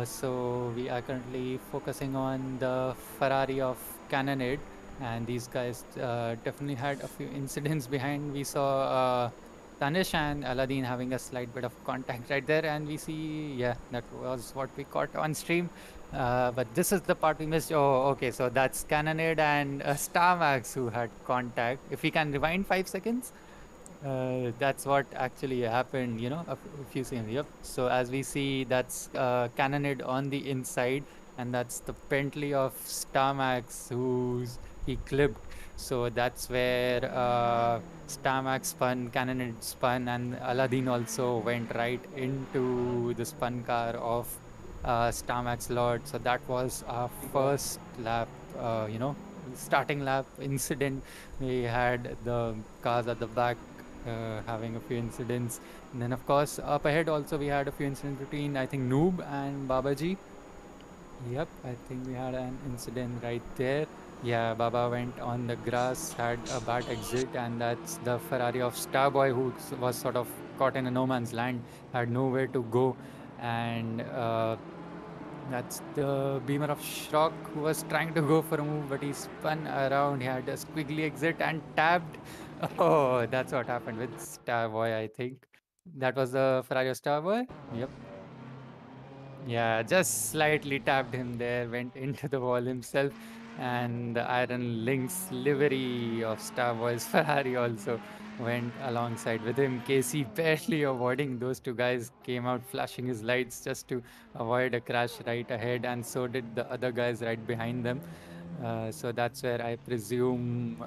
So we are currently focusing on the Ferrari of Cannonade, and these guys definitely had a few incidents behind. We saw Tanish and Aladdin having a slight bit of contact right there, and we see, yeah, that was what we caught on stream. But this is the part we missed. Oh, okay, so that's Cannonade and Starmax who had contact. If we can rewind 5 seconds. That's what actually happened, a few seconds. Yep. So as we see, that's Cannonade on the inside, and that's the Bentley of Starmax who's he clipped. So that's where Starmax spun, Cannonade spun, and Aladdin also went right into the spun car of Starmax Lord. So that was our Yeah. first lap, starting lap incident. We had the cars at the back having a few incidents. And then, of course, up ahead also we had a few incidents between, I think, Noob and Babaji. Yep, I think we had an incident right there. Yeah, Baba went on the grass, had a bad exit, and that's the Ferrari of Starboy who was sort of caught in a no man's land, had nowhere to go. And that's the Beamer of Shock who was trying to go for a move, but he spun around. He had a squiggly exit and tapped. Oh, that's what happened with Starboy, I think. That was the Ferrari of Starboy. Yep. Yeah, just slightly tapped him there, went into the wall himself, and the Iron Lynx livery of Star Wars Ferrari also went alongside with him. Casey barely avoiding those two guys, came out flashing his lights just to avoid a crash right ahead, and so did the other guys right behind them. So that's where I presume.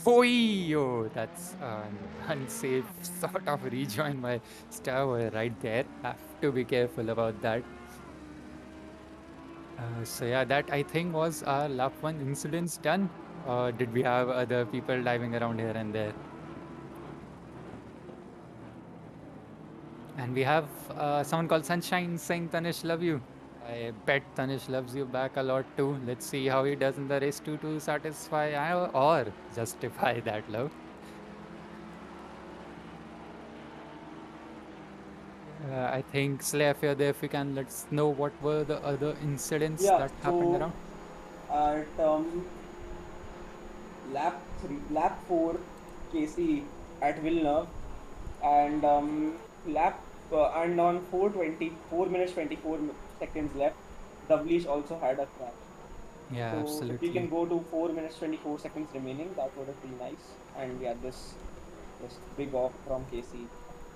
Oh, that's an unsafe sort of rejoin by Star Wars right there. Have to be careful about that. So yeah, that I think was our lap one incidents done. Or did we have other people diving around here and there? And we have someone called Sunshine saying, Tanish, love you. I bet Tanish loves you back a lot too. Let's see how he does in the race to satisfy or justify that love. I think Slay, if you're there, if you can let us know what were the other incidents Yeah, that happened so around. at lap 4, Casey at Villeneuve, and and on 4 minutes 24 seconds left, Davlish also had a crash. Yeah, So if we can absolutely. go to 4 minutes 24 seconds remaining, that would have been nice. And yeah, this big off from Casey.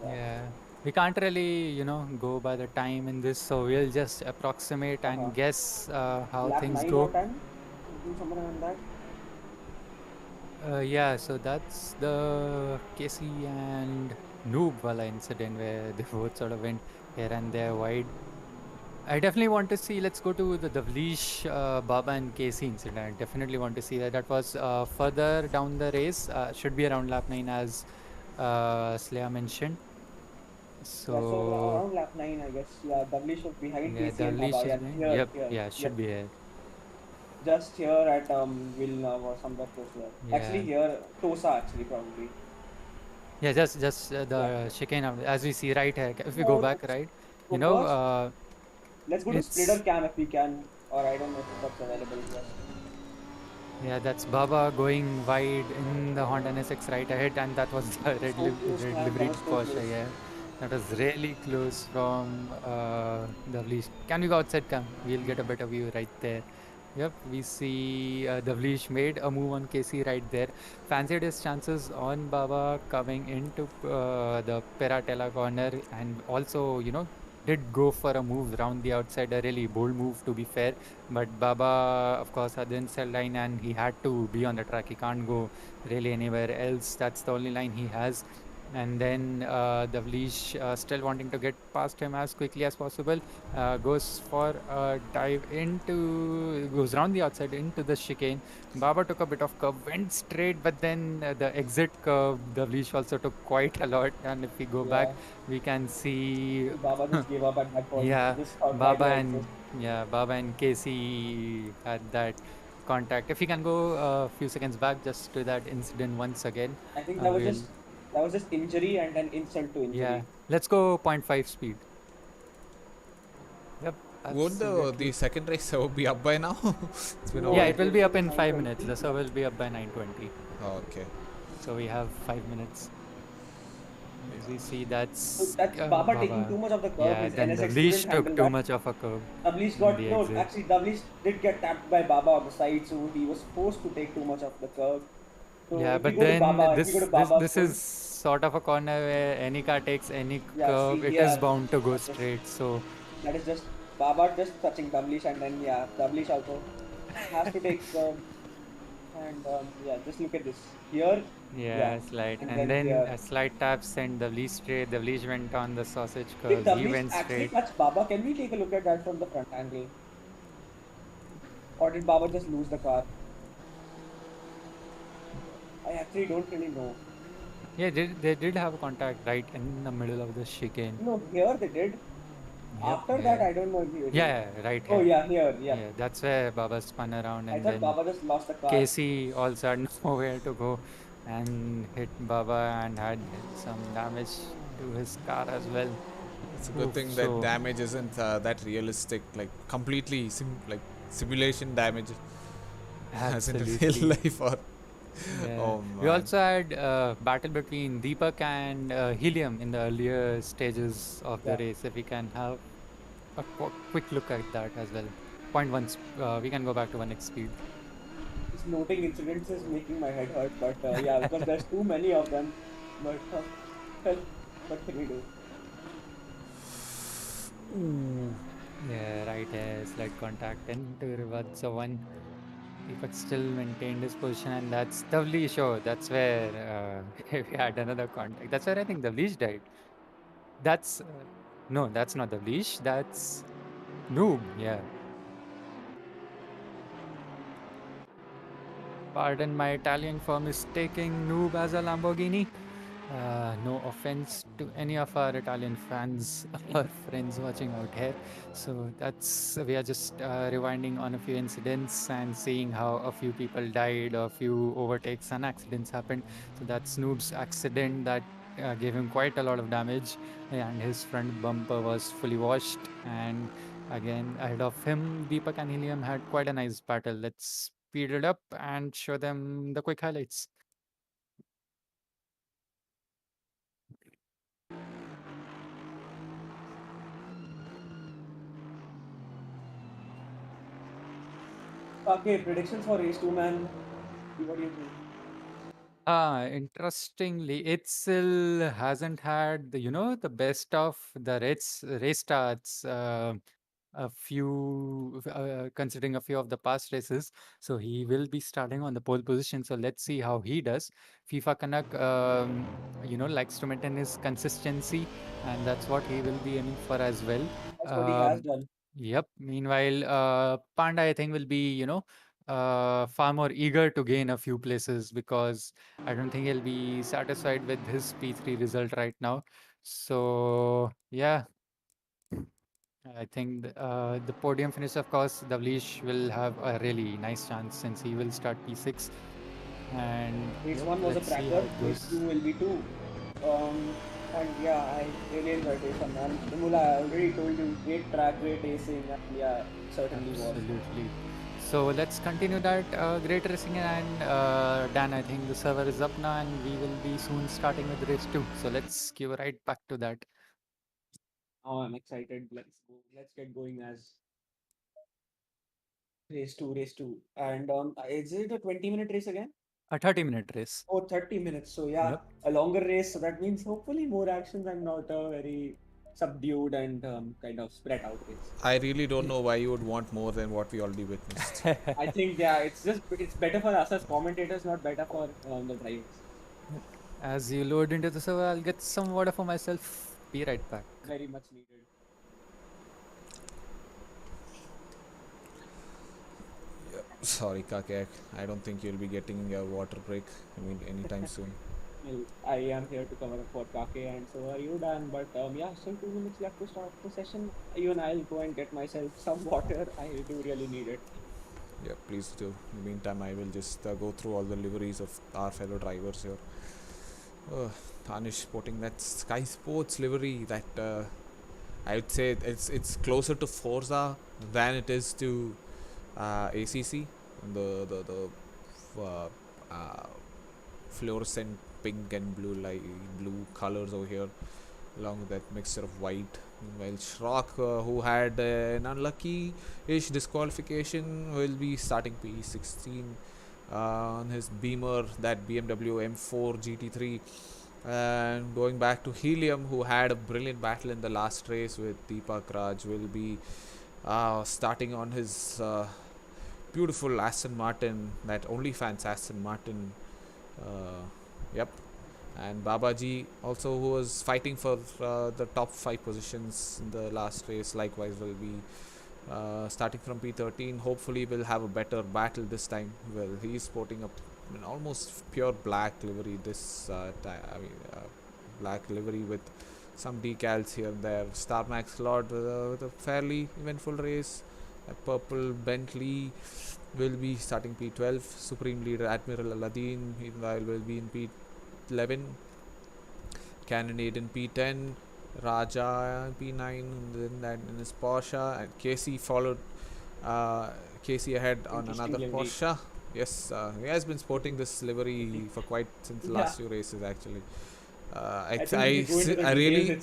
Yeah. Yeah, we can't really, go by the time in this, so we'll just approximate Uh-huh. and guess how Lap things 9 or go. 10, something like that. Yeah, so that's the Casey and Noob Wala incident where they both sort of went here and there wide. I definitely want to see. Let's go to the Davlish, Baba, and Casey incident. I definitely want to see that. That was further down the race. Should be around lap 9, as Slaya mentioned. Yeah, so So, around lap 9, I guess. Yeah, Davlish was behind yeah, Casey and Baba. Davlish is Yeah, being. here, Yep, here, yeah, yep. should be here. Just here at Villeneuve or somewhere close there. Actually, Yeah. here, Tosa, actually, probably. Yeah, just Yeah. the chicane as we see right here. If we go So, back, right, so first, let's go to splitter it's cam if we can, or I don't know if that's available here. yeah, that's Baba going wide in the Honda NSX right ahead, and that was the So close, red man. That liveried was so Porsche. close. Yeah, that was really close from the leash. Can we go outside? Come, we'll get a better view right there. Yep, we see the Vleesh made a move on Casey right there. Fancied his chances on Baba coming into the Peratella corner, and also, did go for a move round the outside, a really bold move to be fair. But Baba, of course, had the inside line and he had to be on the track. He can't go really anywhere else. That's the only line he has. And then the Vleesh, still wanting to get past him as quickly as possible, goes for a dive goes round the outside into the chicane. Baba took a bit of curve, went straight, but then the exit curve, the Vleesh also took quite a lot. And if we go back, Yeah. we can see, Baba just gave up at that point. yeah, Just thought, why Baba do I exist? and yeah, Baba and Casey had that contact. If we can go a few seconds back just to that incident once again, I think we'll that was just injury and then insult to yeah, injury. let's go point 0.5 speed. Yep, Won't the absolutely. second race server be up by now? It's been No, Yeah, over. it it will be should up be in 5 minutes. 9:20. The server will be up by 9:20. Oh, okay. So we have 5 minutes. As we see, So that's that's Baba taking too Baba. much of the curve. Yeah, His then the NSX leash couldn't took handle too that. much of a curve Davlish in got the no. exit. Actually, Davlish did get tapped by Baba on the side, so he was forced to take too much of the curve. So Yeah, but then Baba's this good. is sort of a corner where any car takes any Yeah, see curve, it is here, bound to go that is straight. So that is just Baba just touching Davlish, and then yeah, Davlish also has to take curve. And yeah, just look at this here. yeah, Yeah, slight, and and then then here. a slight tap sent the leash straight. The leash went on the sausage Did curve. He Davlish went actually straight. touch Baba? Can we take a look at that from the front angle? Or did Baba just lose the car? I actually don't really know. Yeah, they did have a contact right in the middle of the chicane. No, here they did. Yep, After that, here. I don't know if he did. Yeah, right Oh here. yeah, here, yeah. Yeah, that's where Baba spun around, I and thought then Baba just lost the car. Casey also had nowhere to go and hit Baba and had some damage to his car as well. It's a good Oof, thing that so damage isn't that realistic, like completely like simulation damage, as in real absolutely. life. Or Yeah. oh We man, also had battle between Deepak and Helium in the earlier stages of the Yeah. race. If we can have. a quick look at that as well. 0.1, we can go back to 1x speed. Just noting incidents is making my head hurt, but yeah, because there's too many of them. But well, what can we do? Yeah, right here, slide contact into reverse so one. Deepak still maintained his position, and that's Davli show. That's where we had another contact. That's where I think Davlish died. That's no, that's not Davlish. That's Noob. Yeah. Pardon my Italian for mistaking Noob as a Lamborghini. No offense to any of our Italian fans or friends watching out here. So that's we are just rewinding on a few incidents and seeing how a few people died, a few overtakes and accidents happened. So that's Snoop's accident that gave him quite a lot of damage, and his front bumper was fully washed. And again, ahead of him, Deepak and Helium had quite a nice battle. Let's speed it up and show them the quick highlights. Okay, predictions for race 2, man. What do you think? Interestingly, it still hasn't had the best of the race starts. Considering a few of the past races, so he will be starting on the pole position. So let's see how he does. FIFA Kanak, likes to maintain his consistency, and that's what he will be aiming for as well. That's what he has Um, done. Yep. Meanwhile, Panda, I think, will be, far more eager to gain a few places because I don't think he'll be satisfied with his P3 result right now. So, yeah, I think the podium finish, of course, Davlish will have a really nice chance since he will start P6. And Race yep, 1 was a let's see how cracker. it Race goes. 2 will be 2. And yeah, I really enjoyed race 1, man. Imola, I already told you, great track, great racing, and yeah, certainly was. Absolutely. So let's continue that great racing, and Dan, I think the server is up now and we will be soon starting with race 2. So let's give right back to that. Oh, I'm excited. Let's go. Let's get going as race 2, race 2. And is it a 20-minute race again? A 30-minute race. Oh, 30 minutes. So yeah, Yep. a longer race. So that means hopefully more actions and not a very subdued and kind of spread out race. I really don't know why you would want more than what we already witnessed. I think yeah, it's better for us as commentators, not better for the drivers. As you load into the server, I'll get some water for myself. Be right back. Very much needed. Sorry, Kaake, I don't think you'll be getting a water break. I mean, anytime soon. Well, I am here to cover up for Kake, and so are you, Dan. But yeah, still 2 minutes left to start the session. Even I'll go and get myself some water. I do really need it. Yeah, please do. In the meantime, I will just go through all the liveries of our fellow drivers here. Tanish sporting that Sky Sports livery that I would say it's closer to Forza than it is to ACC. The fluorescent pink and blue colors over here, along with that mixture of white. Meanwhile, Shrock, who had an unlucky-ish disqualification, will be starting P16 on his Beamer, that BMW M4 GT3. And going back to Helium, who had a brilliant battle in the last race with Deepak Raj, will be starting on his beautiful Aston Martin, that OnlyFans Aston Martin. Yep. And Babaji also, who was fighting for the top 5 positions in the last race, likewise will be starting from P13. Hopefully will have a better battle this time. Well, he's sporting an almost pure black livery this time. Black livery with some decals here and there. Star Max Lord with a fairly eventful race. A purple Bentley will be starting P12. Supreme Leader Admiral Aladdin meanwhile will be in P11. Cannonade in P10. Raja in P9, and then that in his Porsche, and Casey followed. Casey ahead on another livery. Porsche. Yes, he has been sporting this livery for quite since the last few races actually. I really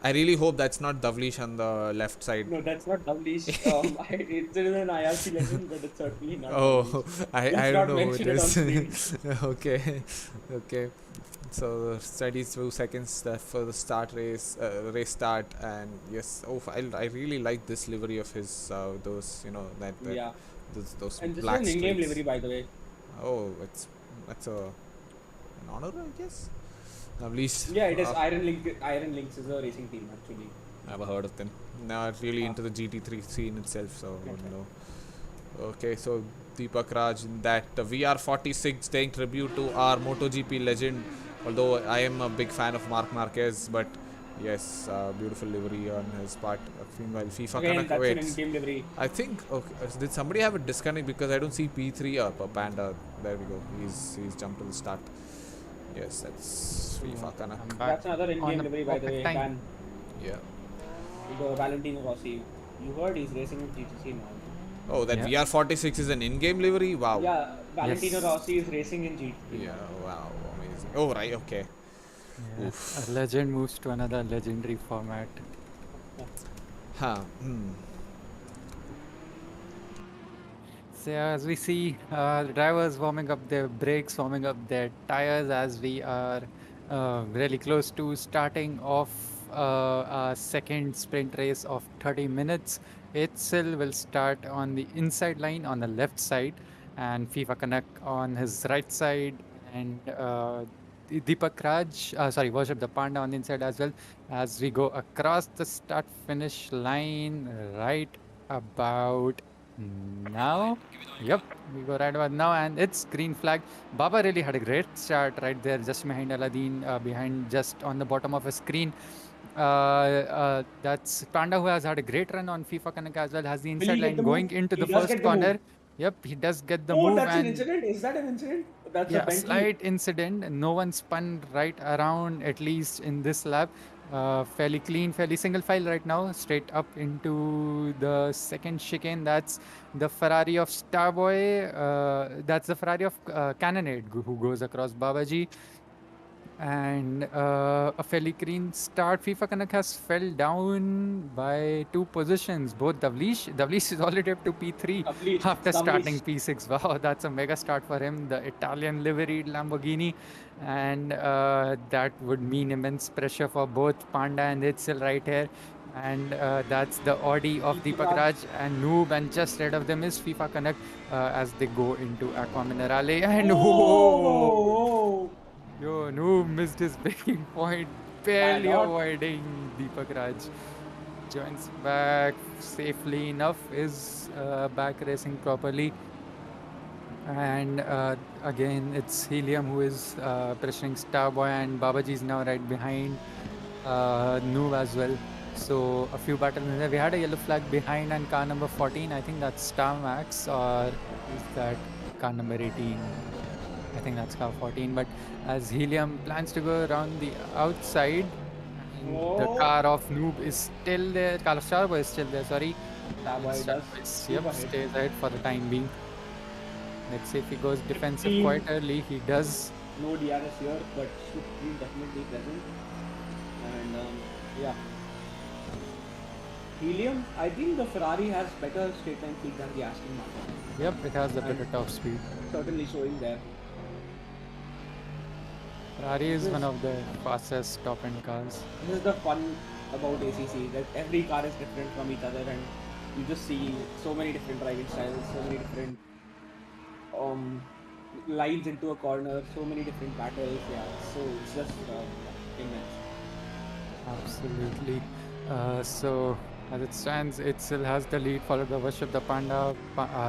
I really hope that's not Davlish on the left side. No, that's not Davlish. It's an IRC legend, but it's certainly not Davlish. Oh, I Let's don't not know who it mention it on screen. is. Okay, okay. So 32 seconds left for the race start, and yes, I really like this livery of his. Those that Yeah. those And this is black an in-game streaks. livery, by the way. Oh, that's an honor, I guess. At least Yeah, it is Iron Link. Iron Links is a racing team, actually. never heard of them. Not really into the GT3 scene itself, so I wouldn't know. Okay, so Deepak Raj in that VR46 paying tribute to our MotoGP legend. Although I am a big fan of Marc Marquez, but yes, beautiful livery on his part. Meanwhile, FIFA Again, Kanak that's an waits. in-game livery. I think. Okay, did somebody have a disconnect because I don't see P3 up? Panda. There we go. He's jumped to the start. Yes, that's FIFA Kanak. I'm back That's another on in-game the livery, by the way. perfect time. Dan, Yeah. the Valentino Rossi. You heard he's racing in GTC now. Oh, that Yeah. VR46 is an in-game livery. Wow. Yeah, Valentino Yes. Rossi is racing in GTC. Yeah. Wow. Amazing. Oh, right. Okay. Yeah. Oof. A legend moves to another legendary format. Huh. Hmm. So as we see, the drivers warming up their brakes, warming up their tires as we are really close to starting off our second sprint race of 30 minutes. Itzel will start on the inside line on the left side, and FIFA Kanak on his right side, and Deepak Raj, Worship the Panda on the inside as well, as we go across the start finish line right about now. Yep, we go right about now, and it's green flag. Baba really had a great start right there, just behind Aladdin, behind just on the bottom of his screen. That's Panda, who has had a great run on FIFA Connect as well, has the Will inside he get line the going move? into He the does first get the move. corner. Yep, he does get the Oh, move, that's an and incident? Is that an incident? That's a yeah, Bentley. slight incident. No one spun right around, at least in this lap. Fairly clean, fairly single file right now, straight up into the second chicane. That's the Ferrari of Starboy. That's the Ferrari of Cannonade who goes across Babaji. And a fairly clean start. FIFA Kanak has fell down by 2 positions. Both Davlish is already up to P3 Lovely. after starting Lovely. P6. Wow, that's a mega start for him. The Italian liveried Lamborghini, and that would mean immense pressure for both Panda and Itzel right here. And that's the Audi of Deepak Raj and Noob, and just ahead of them is FIFA Kanak as they go into Aqua Minerale. And Oh! yo, Noob missed his breaking point, barely lot. avoiding Deepak Raj. Joins back safely enough, is back racing properly. And again, it's Helium who is pressuring Starboy, and Babaji is now right behind Noob as well. So a few battles in there. We had a yellow flag behind, and car number 14, I think that's Star Max, or is that car number 18? I think that's car 14. But as Helium plans to go around the outside, and the Oh. car of Noob is still there. Car of Starboy is still there. Sorry. Starboy And does Starboy, move yep, ahead. stays ahead for the time being. Let's see if he goes defensive 15. quite early. He does. No DRS here, but should be definitely present. And yeah. Helium, I think the Ferrari has better straight line speed than the Aston Martin. Yep, it has a better top speed. Certainly showing there. Ferrari is one of the fastest top end cars. This is the fun about ACC, that every car is different from each other, and you just see so many different driving styles, so many different lines into a corner, so many different battles. Yeah, so it's just immense. Absolutely. So as it stands, it still has the lead, followed by Worship the Panda.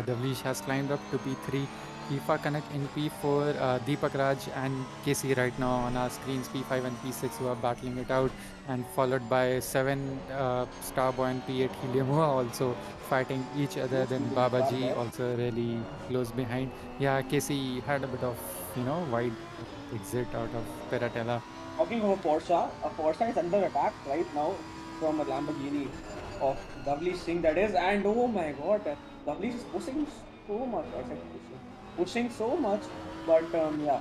The Leash has climbed up to P3. FIFA Kanak in P4, Deepak Raj and KC right now on our screens, P5 and P6, who are battling it out, and followed by 7 Starboy and P8 Helium, who are also fighting each other. Then Babaji also really close behind. Yeah, KC had a bit of, wide exit out of Peratella. Talking of a Porsche is under attack right now from a Lamborghini of Davlish Singh, that is, and oh my god, Davlish is pushing so much. I said pushing so much, but yeah. Yeah,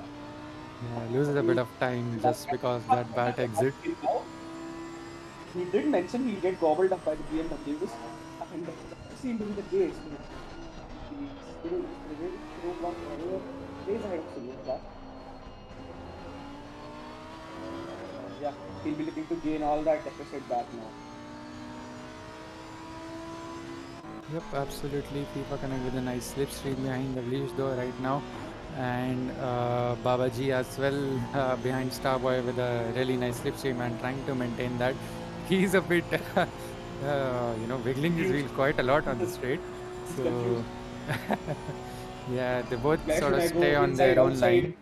loses a bit of time just because that bad exit. he did mention he'll get gobbled up by the BMWs, and that seemed to be the case. He's still one days ahead of Silver Class. Yeah, he'll be looking to gain all that deficit back now. Yep, absolutely. FIFA Connect with a nice slipstream behind the leash though right now. And Babaji as well behind Starboy with a really nice slipstream and trying to maintain that. He's a bit, wiggling his wheel quite a lot on the straight. He's So, confused. yeah, they both Where sort should of I stay go? on their Inside, own line.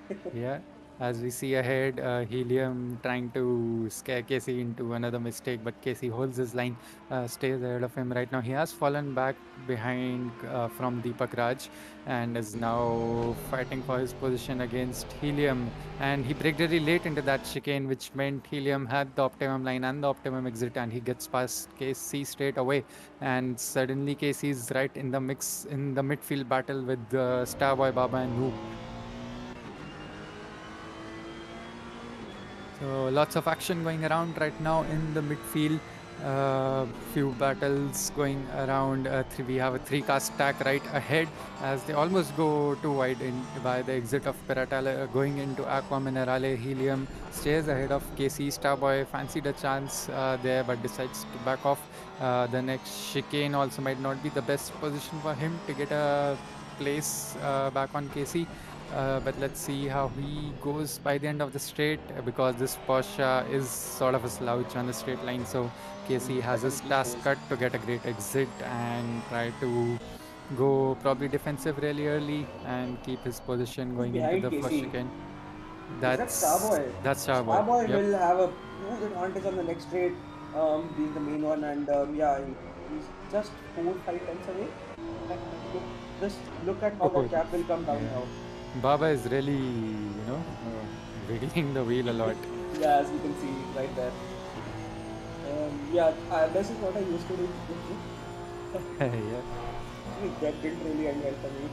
outside? Yeah, as we see ahead, Helium trying to scare Casey into another mistake, but Casey holds his line, stays ahead of him right now. He has fallen back behind from Deepak Raj and is now fighting for his position against Helium. And he braked really late into that chicane, which meant Helium had the optimum line and the optimum exit, and he gets past Casey straight away. And suddenly, Casey's right in the mix in the midfield battle with Starboy, Baba, and Noob. So lots of action going around right now in the midfield. Few battles going around. We have a three-car stack right ahead as they almost go too wide by the exit of Peratale, going into Aqua Minerale. Helium stays ahead of KC. Starboy fancied a chance there but decides to back off. The next chicane also might not be the best position for him to get a place back on KC. But let's see how he goes by the end of the straight because this Porsche is sort of a slouch on the straight line. So Casey has his Definitely task shows. cut to get a great exit and try to go probably defensive really early and keep his position Who's going into behind the first Casey? chicane. Is that Starboy? That's Starboy. Starboy Yep. will have a huge advantage on the next straight, being the main one, and yeah, he's just 4-5 tenths away. And just look at how that gap will come down Yeah. now. Baba is really, wiggling the wheel a lot. Yeah, as you can see right there. Yeah, this is what I used to do. Yeah. That didn't really end well for me.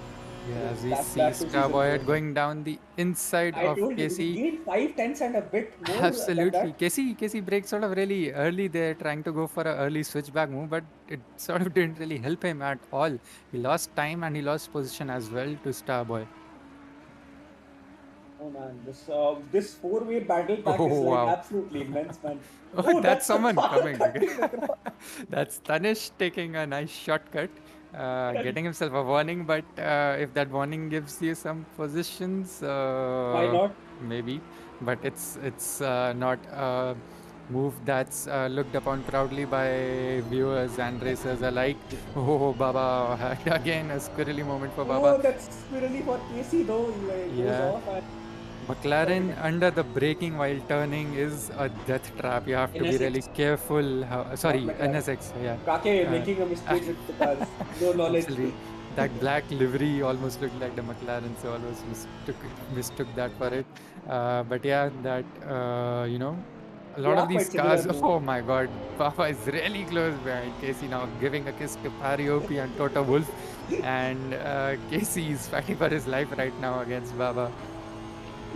Yeah, as we Back see to season 4. Starboy going down the inside I of told you, he Casey. gained 5 tenths and a bit more than Absolutely. that. Casey braked sort of really early there, trying to go for an early switchback move, but it sort of didn't really help him at all. He lost time and he lost position as well to Starboy. Oh man, this four-way battle pack Oh, is like wow. absolutely immense, man. Oh, Oh, that's that's the someone car coming. cutting across. That's Tanish taking a nice shortcut, getting himself a warning. But if that warning gives you some positions, Why not? maybe. But it's not a move that's looked upon proudly by viewers and racers alike. Oh, Baba! Again, a squirrely moment for Baba. Oh, that's really for Casey though. He like, goes Yeah. off and McLaren under the braking while turning is a death trap. You have to be really NSX, careful. not Sorry, McLaren. NSX. Yeah. Kake Uh, making a mistake with the cars. No knowledge. Absolutely. That black livery almost looked like the McLaren, so almost mistook that for it. But yeah, that a They lot are of these quite similar cars. though. Oh my God, Papa is really close behind Casey now, giving a kiss to Pariopi and Toto Wolf, and Casey is fighting for his life right now against Baba.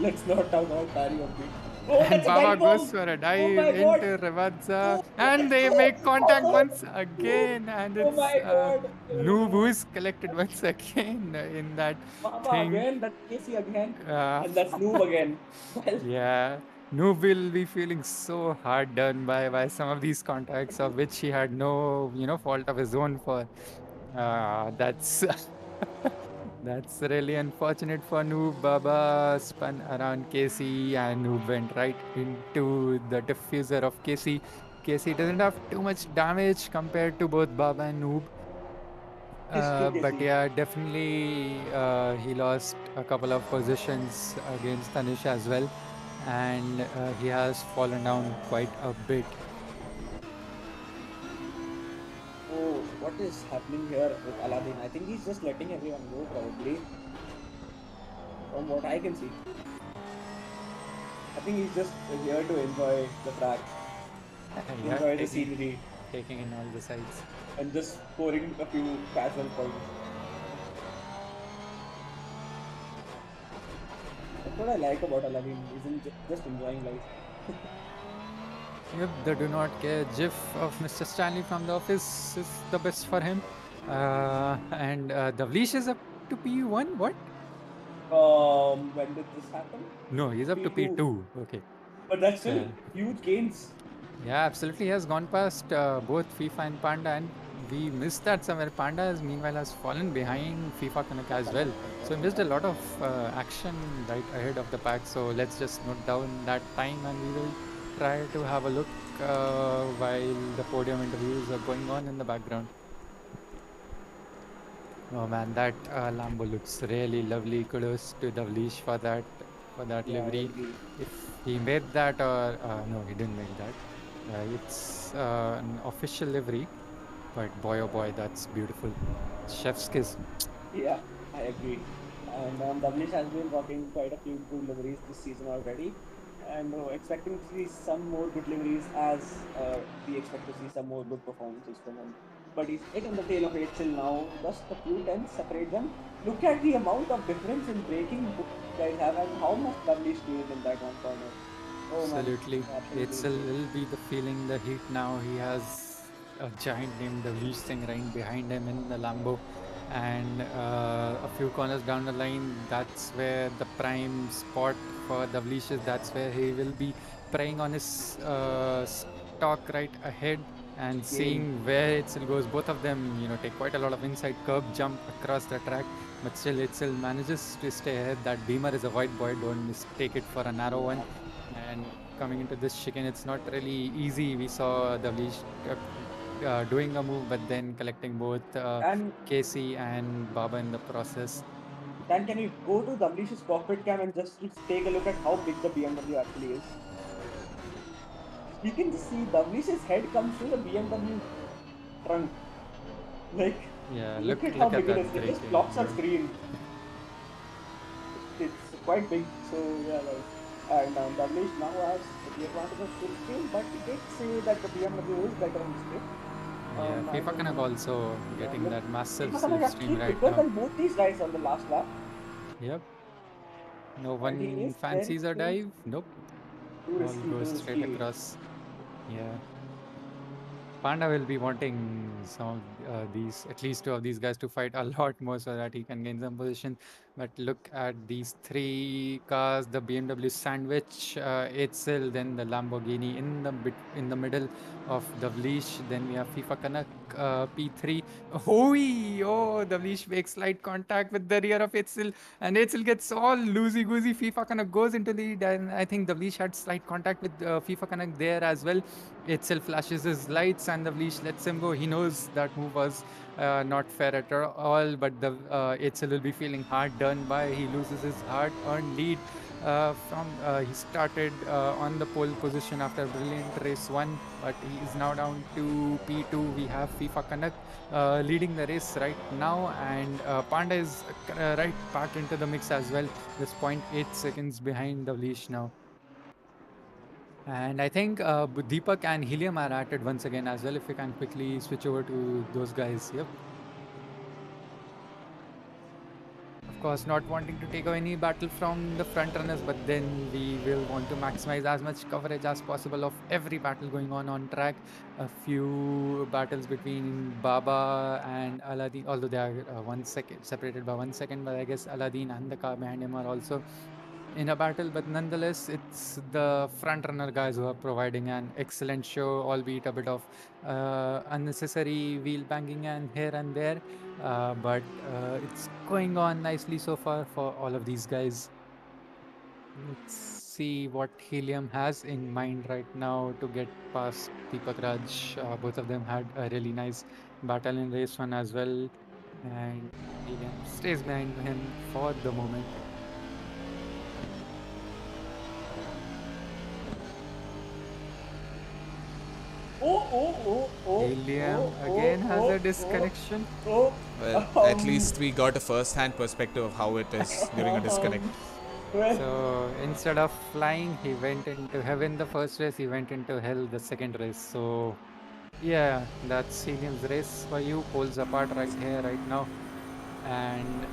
Let's not talk about karaoke. Oh, And that's a Baba dive goes bomb! for a Oh dive my god! into Ravazza, Oh and they my make contact god! once again, and Oh it's my god! Noob who is collected once again in that Baba thing. again, that's Casey again, Uh, and that's Noob again. Well, yeah, Noob will be feeling so hard done by some of these contacts of which he had no fault of his own for. That's that's really unfortunate for Noob. Baba spun around Casey and Noob went right into the diffuser of Casey. Casey doesn't have too much damage compared to both Baba and Noob. history But Casey. yeah, definitely he lost a couple of positions against Tanish as well. And he has fallen down quite a bit. Oh, what is happening here with Aladdin? I think he's just letting everyone go, probably. From what I can see. I think he's just here to enjoy the track, Yeah, enjoy the scenery, taking in all the sides. and just scoring a few casual points. That's what I like about Aladdin, isn't just enjoying life. Yep, the do not care gif of Mr. Stanley from The Office is the best for him. And the leash is up to P1. What? When did this happen? No, he's up to P2. P2. Okay. But that's still Yeah. huge gains. Yeah, absolutely. He has gone past both FIFA and Panda, and we missed that somewhere. Panda has meanwhile has fallen behind FIFA Connect as well. So he missed a lot of action right ahead of the pack. So let's just note down that time, and we will try to have a look while the podium interviews are going on in the background. Oh man, that Lambo looks really lovely. Kudos to Davlish for that Yeah, I livery. agree. If he made that, or no, he didn't make that. It's an official livery, but boy oh boy, that's beautiful. Chef's kiss. Yeah, I agree. And Davlish has been rocking quite a few good liveries this season already. And expecting to see some more good liveries as we expect to see some more good performances from him. But he's 8 on the tail of 8 till now. Just a few tenths separate them. Look at the amount of difference in braking both guys have and how much Davlish gained in that one corner. Oh man, Absolutely. absolutely It's a insane. little be the feeling the heat now. He has a giant named Davlish Singh right behind him in the Lambo. And a few corners down the line, that's where the prime spot for Davlish is. That's where he will be preying on his stock right ahead and Gain. seeing where it still goes. Both of them, take quite a lot of inside curb jump across the track, but still it still manages to stay ahead. That Beamer is a wide boy. Don't mistake it for a narrow one. Yeah. And coming into this chicane, it's not really easy. We saw Davlish doing a move, but then collecting both And Casey and Baba in the process. then can we go to Davlish's cockpit cam and just take a look at how big the BMW actually is? You can just see Davlish's head comes through the BMW trunk. Like, Yeah, look at how look at big it that is. It just braking. blocks our screen. It's quite big. So yeah, guys. And Davlish now has the advantage of full screen, but he did say that the BMW is better on display. Yeah, I FIFA think Kanak also yeah, getting look, that massive Imola is slipstream actually right quicker now. than both these guys on the last lap, Yep. No and he one is then fancies a too dive. Nope. too All risky, goes too straight risky. across. Yeah. Panda will be wanting some of these, at least two of these guys, to fight a lot more so that he can gain some position. But look at these three cars: the BMW sandwich, itself, then the Lamborghini in the middle of the Vlish. Then we have FIFA Kanak P3. Oh, the Vlish makes slight contact with the rear of Itzel, and Itzel gets all loosey goosey. FIFA Kanak goes into the. And I think the Vlish had slight contact with FIFA Kanak there as well. Itself flashes his lights and the leash lets him go. He knows that move was not fair at all, but the Itzel will be feeling hard done by. He loses his hard-earned lead he started on the pole position after a brilliant race one, but he is now down to P2. We have FIFA Kanak leading the race right now, and Panda is right back into the mix as well. Just 0.8 seconds behind the leash now. And I think Deepak and Helium are at it once again as well. If we can quickly switch over to those guys. Yep. Of course, not wanting to take away any battle from the front runners, but then we will want to maximize as much coverage as possible of every battle going on track. A few battles between Baba and Aladdin, although they are 1 second separated by 1 second, but I guess Aladdin and the car behind him are also in a battle, but nonetheless, it's the front runner guys who are providing an excellent show, albeit a bit of unnecessary wheel banging and here and there. But it's going on nicely so far for all of these guys. Let's see what Helium has in mind right now to get past Deepak Raj. Both of them had a really nice battle in race one as well, and Helium stays behind him for the moment. Helium again has a disconnection. Oh, Well, at least we got a first-hand perspective of how it is during a disconnect. well, So instead of flying, he went into heaven the first race, he went into hell the second race. So yeah, that's Helium's race for you. Poles apart right here, right now. And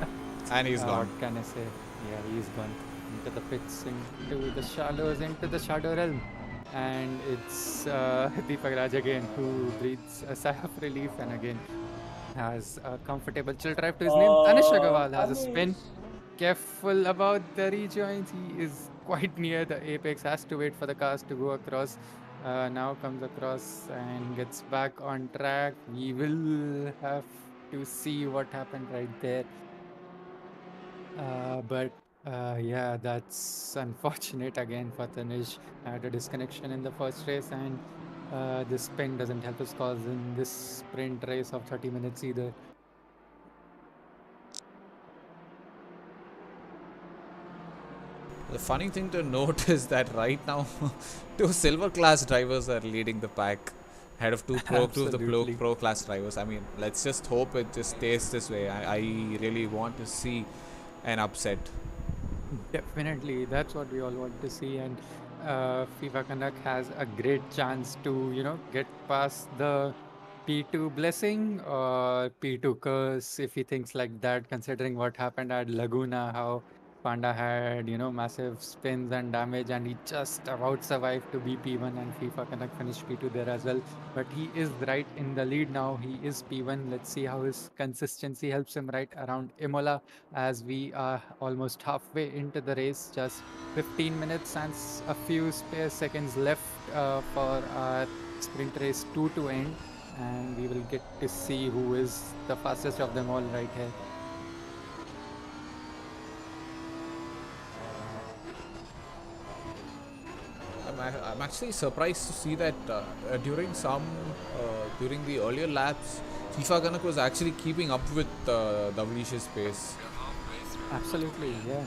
And he's gone. what can I say? Yeah, he's gone into the pits, into the shallows, into the shadow realm. And it's Deepak Raj again who breathes a sigh of relief and again has a comfortable chill drive to his name. Anish Agarwal has a spin. Anish. Careful about the rejoins. He is quite near the apex, has to wait for the cars to go across. Now comes across and gets back on track. We will have to see what happened right there. But yeah, that's unfortunate again for Tanish. Had a disconnection in the first race, and this spin doesn't help his cause in this sprint race of 30 minutes either. The funny thing to note is that right now, two silver class drivers are leading the pack, ahead of two of the Absolutely. pro class drivers. I mean, let's just hope it just stays this way. I really want to see an upset. Definitely, that's what we all want to see, and FIFA Kanak has a great chance to, get past the P2 blessing or P2 curse if he thinks like that, considering what happened at Laguna, how Panda had, massive spins and damage, and he just about survived to be P1, and FIFA Kanak finished P2 there as well. But he is right in the lead now. He is P1. Let's see how his consistency helps him right around Imola as we are almost halfway into the race, just 15 minutes and a few spare seconds left for our sprint race 2 to end. And we will get to see who is the fastest of them all right here. I'm actually surprised to see that during the earlier laps, FIFA Ganak was actually keeping up with Davilish's pace. Absolutely, yeah.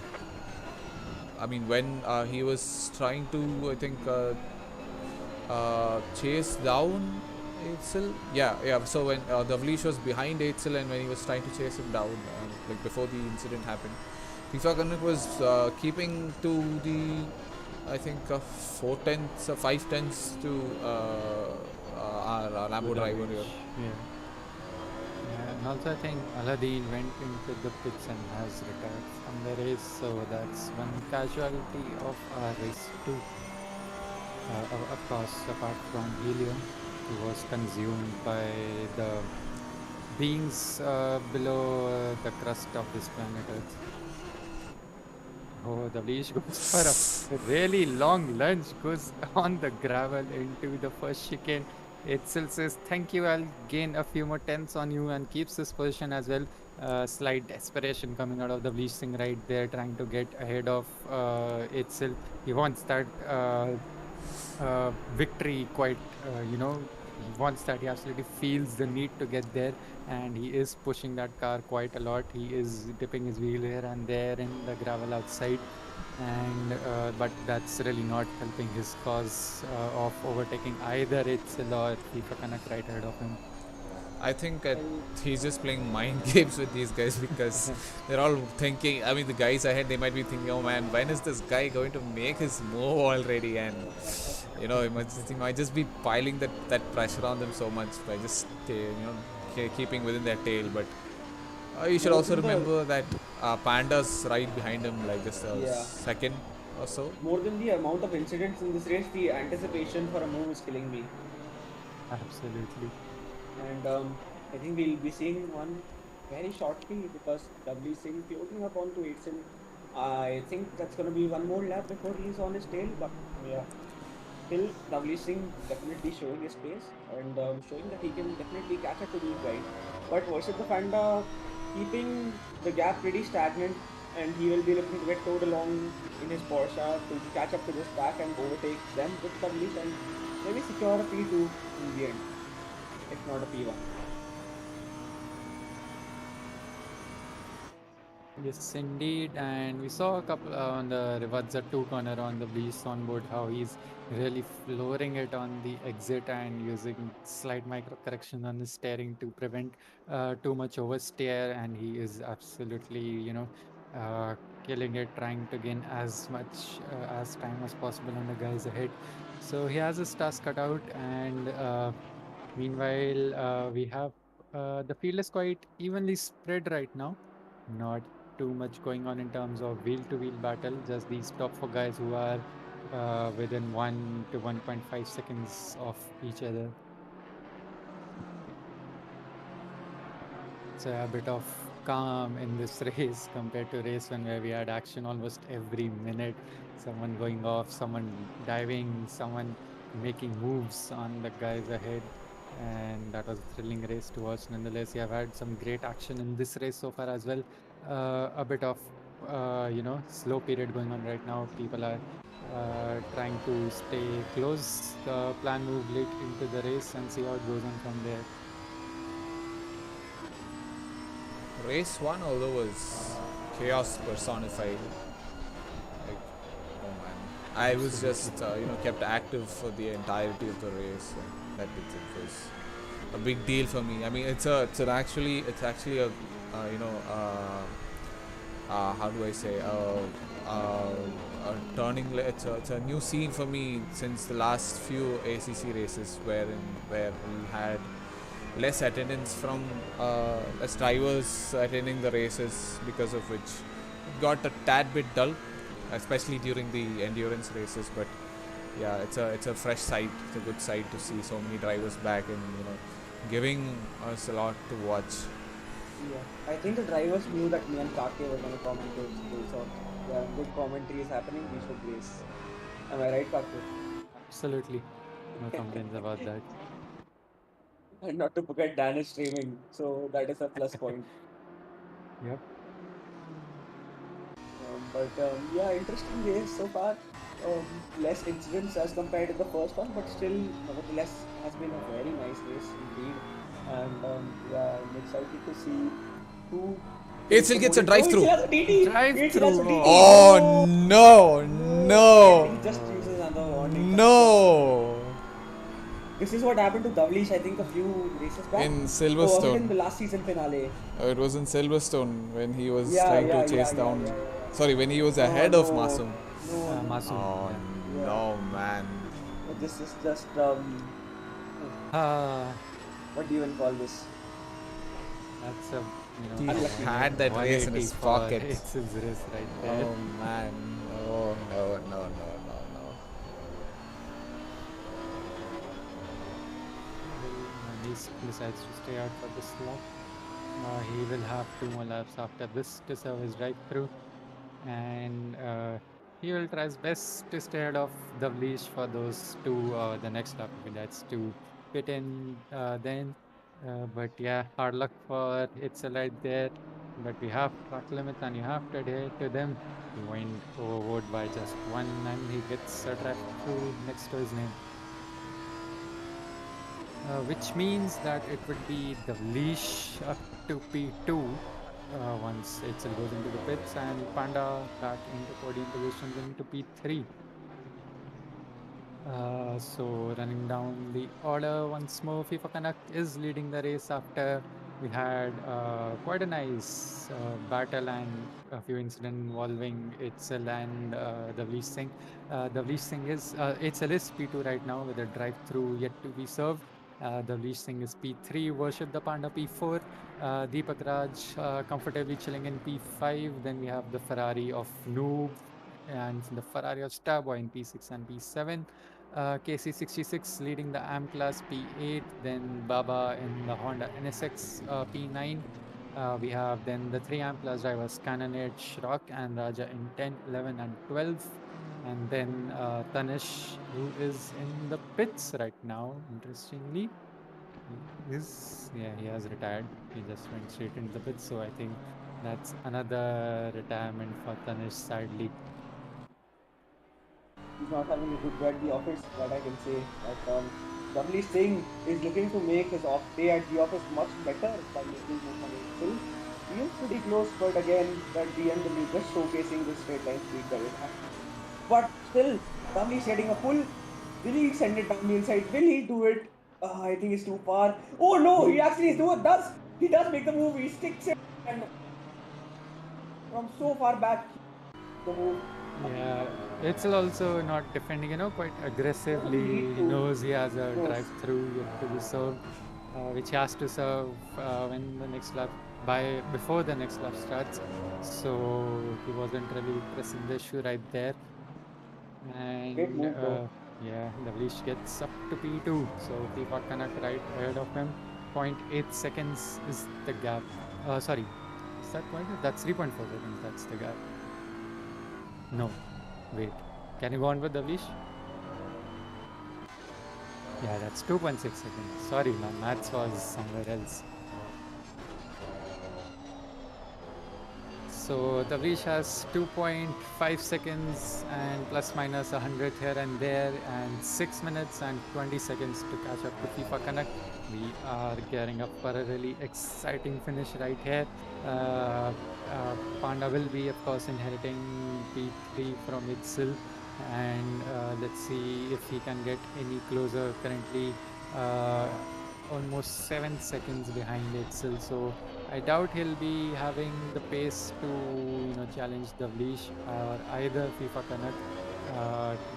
I mean, when he was trying to, I think, chase down Eitzel. Yeah. So when Davlish was behind Eitzel and when he was trying to chase him down, like before the incident happened, FIFA Ganak was keeping to the, I think, 4 tenths or 5 tenths to our Lambo driver here. Yeah. Yeah, and also I think Aladdin went into the pits and has retired from the race, so that's one casualty of our race too. Of course, apart from helium, who was consumed by the beings below the crust of this planet Earth. Oh, the leash goes for a really long lunge, goes on the gravel into the first chicane. Itself says, "Thank you, I'll gain a few more tenths on you," and keeps this position as well. Slight desperation coming out of the Bleach Singh right there, trying to get ahead of itself. He wants that victory quite, he wants that. He absolutely feels the need to get there, and he is pushing that car quite a lot. He is dipping his wheel here and there in the gravel outside, and but that's really not helping his cause of overtaking either Itzel or FIFA Kanak right ahead of him. I think And he's just playing mind games with these guys because they're all thinking. I mean, the guys ahead, they might be thinking, "Oh man, when is this guy going to make his move already?" And he might just be piling that pressure on them so much by just keeping within their tail. But you should more also than the remember that Panda's right behind him, like just a yeah, second or so. more than the amount of incidents in this race, the anticipation for a move is killing me. Absolutely. And I think we'll be seeing one very shortly because W Singh floating up onto 8 Sim. I think that's going to be one more lap before he's on his tail, but yeah, still W Singh definitely showing his pace and showing that he can definitely catch up to these guys. But versus the Fanda, keeping the gap pretty stagnant, and he will be looking to get towed along in his Porsche to catch up to this pack and overtake them with W and maybe secure a P2 in the end, if not a P1. Yes, indeed. And we saw a couple on the Rivazza 2 corner on the Bleach on board, how he's really flooring it on the exit and using slight micro correction on the steering to prevent too much oversteer. And he is absolutely, uh, killing it, trying to gain as much as time as possible on the guys ahead. So he has his task cut out. And meanwhile, we have the field is quite evenly spread right now. Not too much going on in terms of wheel to wheel battle, just these top four guys who are within 1 to 1.5 seconds of each other. So a bit of calm in this race compared to race one where we had action almost every minute. Someone going off, someone diving, someone making moves on the guys ahead. And that was a thrilling race to watch. Nonetheless, you have had some great action in this race so far as well. A bit of, slow period going on right now. People are trying to stay close, plan move late into the race and see how it goes on from there. Race 1, although, was chaos personified. Like, oh man. I was just, kept active for the entirety of the race. And that itself was a big deal for me. I mean, it's actually a, how do I say, a it's a new scene for me since the last few ACC races where we had less attendance from less drivers attending the races, because of which it got a tad bit dull, especially during the endurance races. But yeah, it's a fresh sight. It's a good sight to see so many drivers back and giving us a lot to watch. Yeah, I think the drivers knew that me and Kaake were going to commentate today, so yeah, good commentary is happening. We should race. Am I right, Kaake? Absolutely. No complaints about that. And not to forget, Dan is streaming, so that is a plus point. Yep. Yeah, interesting race so far. Less incidents as compared to the first one, but still, nevertheless, has been a very nice race indeed. And yeah, I'm excited to see who. It still gets a drive through. Oh, he Drive-through. Oh no! He just uses another warning. No! This is what happened to Davlish, I think, a few races back. In Or was it Silverstone. in the last season finale? It was in Silverstone when he was Yeah, trying yeah, to chase yeah, down. yeah, yeah. Sorry, when he was ahead of Masum. No, Masood. Oh Yeah. no, man. This is just Ah, what do you even call this? that's a He Unlucky. had that race in his 180 for pocket. Excel's race right there. Oh man. Oh no. And he decides to stay out for this lap. He will have 2 more laps after this to serve his drive through, and he will try his best to stay ahead of the leash for those two. The next lap, if he decides to pit in then. But yeah, hard luck for Itzel right there. But we have track limits and you have to adhere to them. He went overboard by just one and he gets a drive through next to his name. Which means that it would be the leash up to P2 once Itzel goes into the pits and Panda back into podium positions into P3. So running down the order once more, FIFA Connect is leading the race after we had quite a nice battle and a few incidents involving Itzel and Davlish Singh. Davlish Singh is Itzel is P2 right now with a drive-through yet to be served. Davlish Singh is P3, Worship the Panda P4, Deepak Raj comfortably chilling in P5. Then we have the Ferrari of Noob and the Ferrari of Starboy in P6 and P7. KC66 leading the AM class P8, then Baba in the Honda NSX P9. We have then the 3 AM class drivers Canonade, Shrock, and Raja in 10, 11, and 12. And then Tanish, who is in the pits right now, interestingly. He has retired. He just went straight into the pits. So I think that's another retirement for Tanish, sadly. He's not having a good day at the office, that I can say. But Davlish Singh is looking to make his off day at the office much better by making more money. Still, he is pretty close, but again, that BMW just showcasing the straight line speed that it has. But still, Davlish getting a pull. Will he send it down the inside? Will he do it? I think it's too far. Oh no, he actually does. He does make the move. He sticks it and from so far back, the move. Yeah, Itzel also not defending, quite aggressively. He knows he has a drive-through yet to be served, which he has to serve when the next lap before the next lap starts. So he wasn't really pressing the issue right there. And move, bro. yeah, Davlish gets up to P2. So FIFA Connect right ahead of him. 0.8 seconds is the gap. Sorry, is that point? That's 3.4 seconds. That's the gap. No, wait. Can you go on with Davlish? Yeah, that's 2.6 seconds. Sorry, my maths was somewhere else. So Davrish has 2.5 seconds and plus minus 100 here and there, and 6 minutes and 20 seconds to catch up to FIFA Connect. We are gearing up for a really exciting finish right here. Panda will be, of course, inheriting P3 from Itzel, and let's see if he can get any closer. Currently, almost 7 seconds behind Itzel, so I doubt he'll be having the pace to challenge Davlish or either FIFA Connect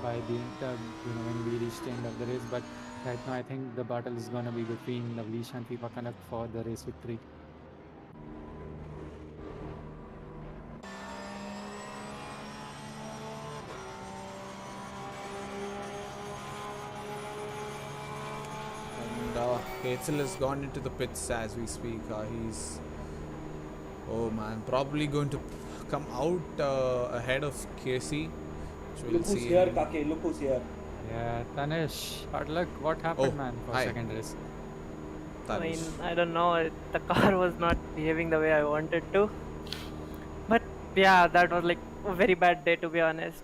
by the when we reach the end of the race. But right now, I think the battle is gonna be between Davlish and FIFA Connect for the race victory. And Hazel has gone into the pits as we speak. He's, oh man, probably going to come out ahead of Casey. Which Look who's here, Kaake. Look who's here. Yeah, Tanish, hard luck. What happened, man, for hi. second race? I mean, I don't know. The car was not behaving the way I wanted to. But yeah, that was like a very bad day, to be honest.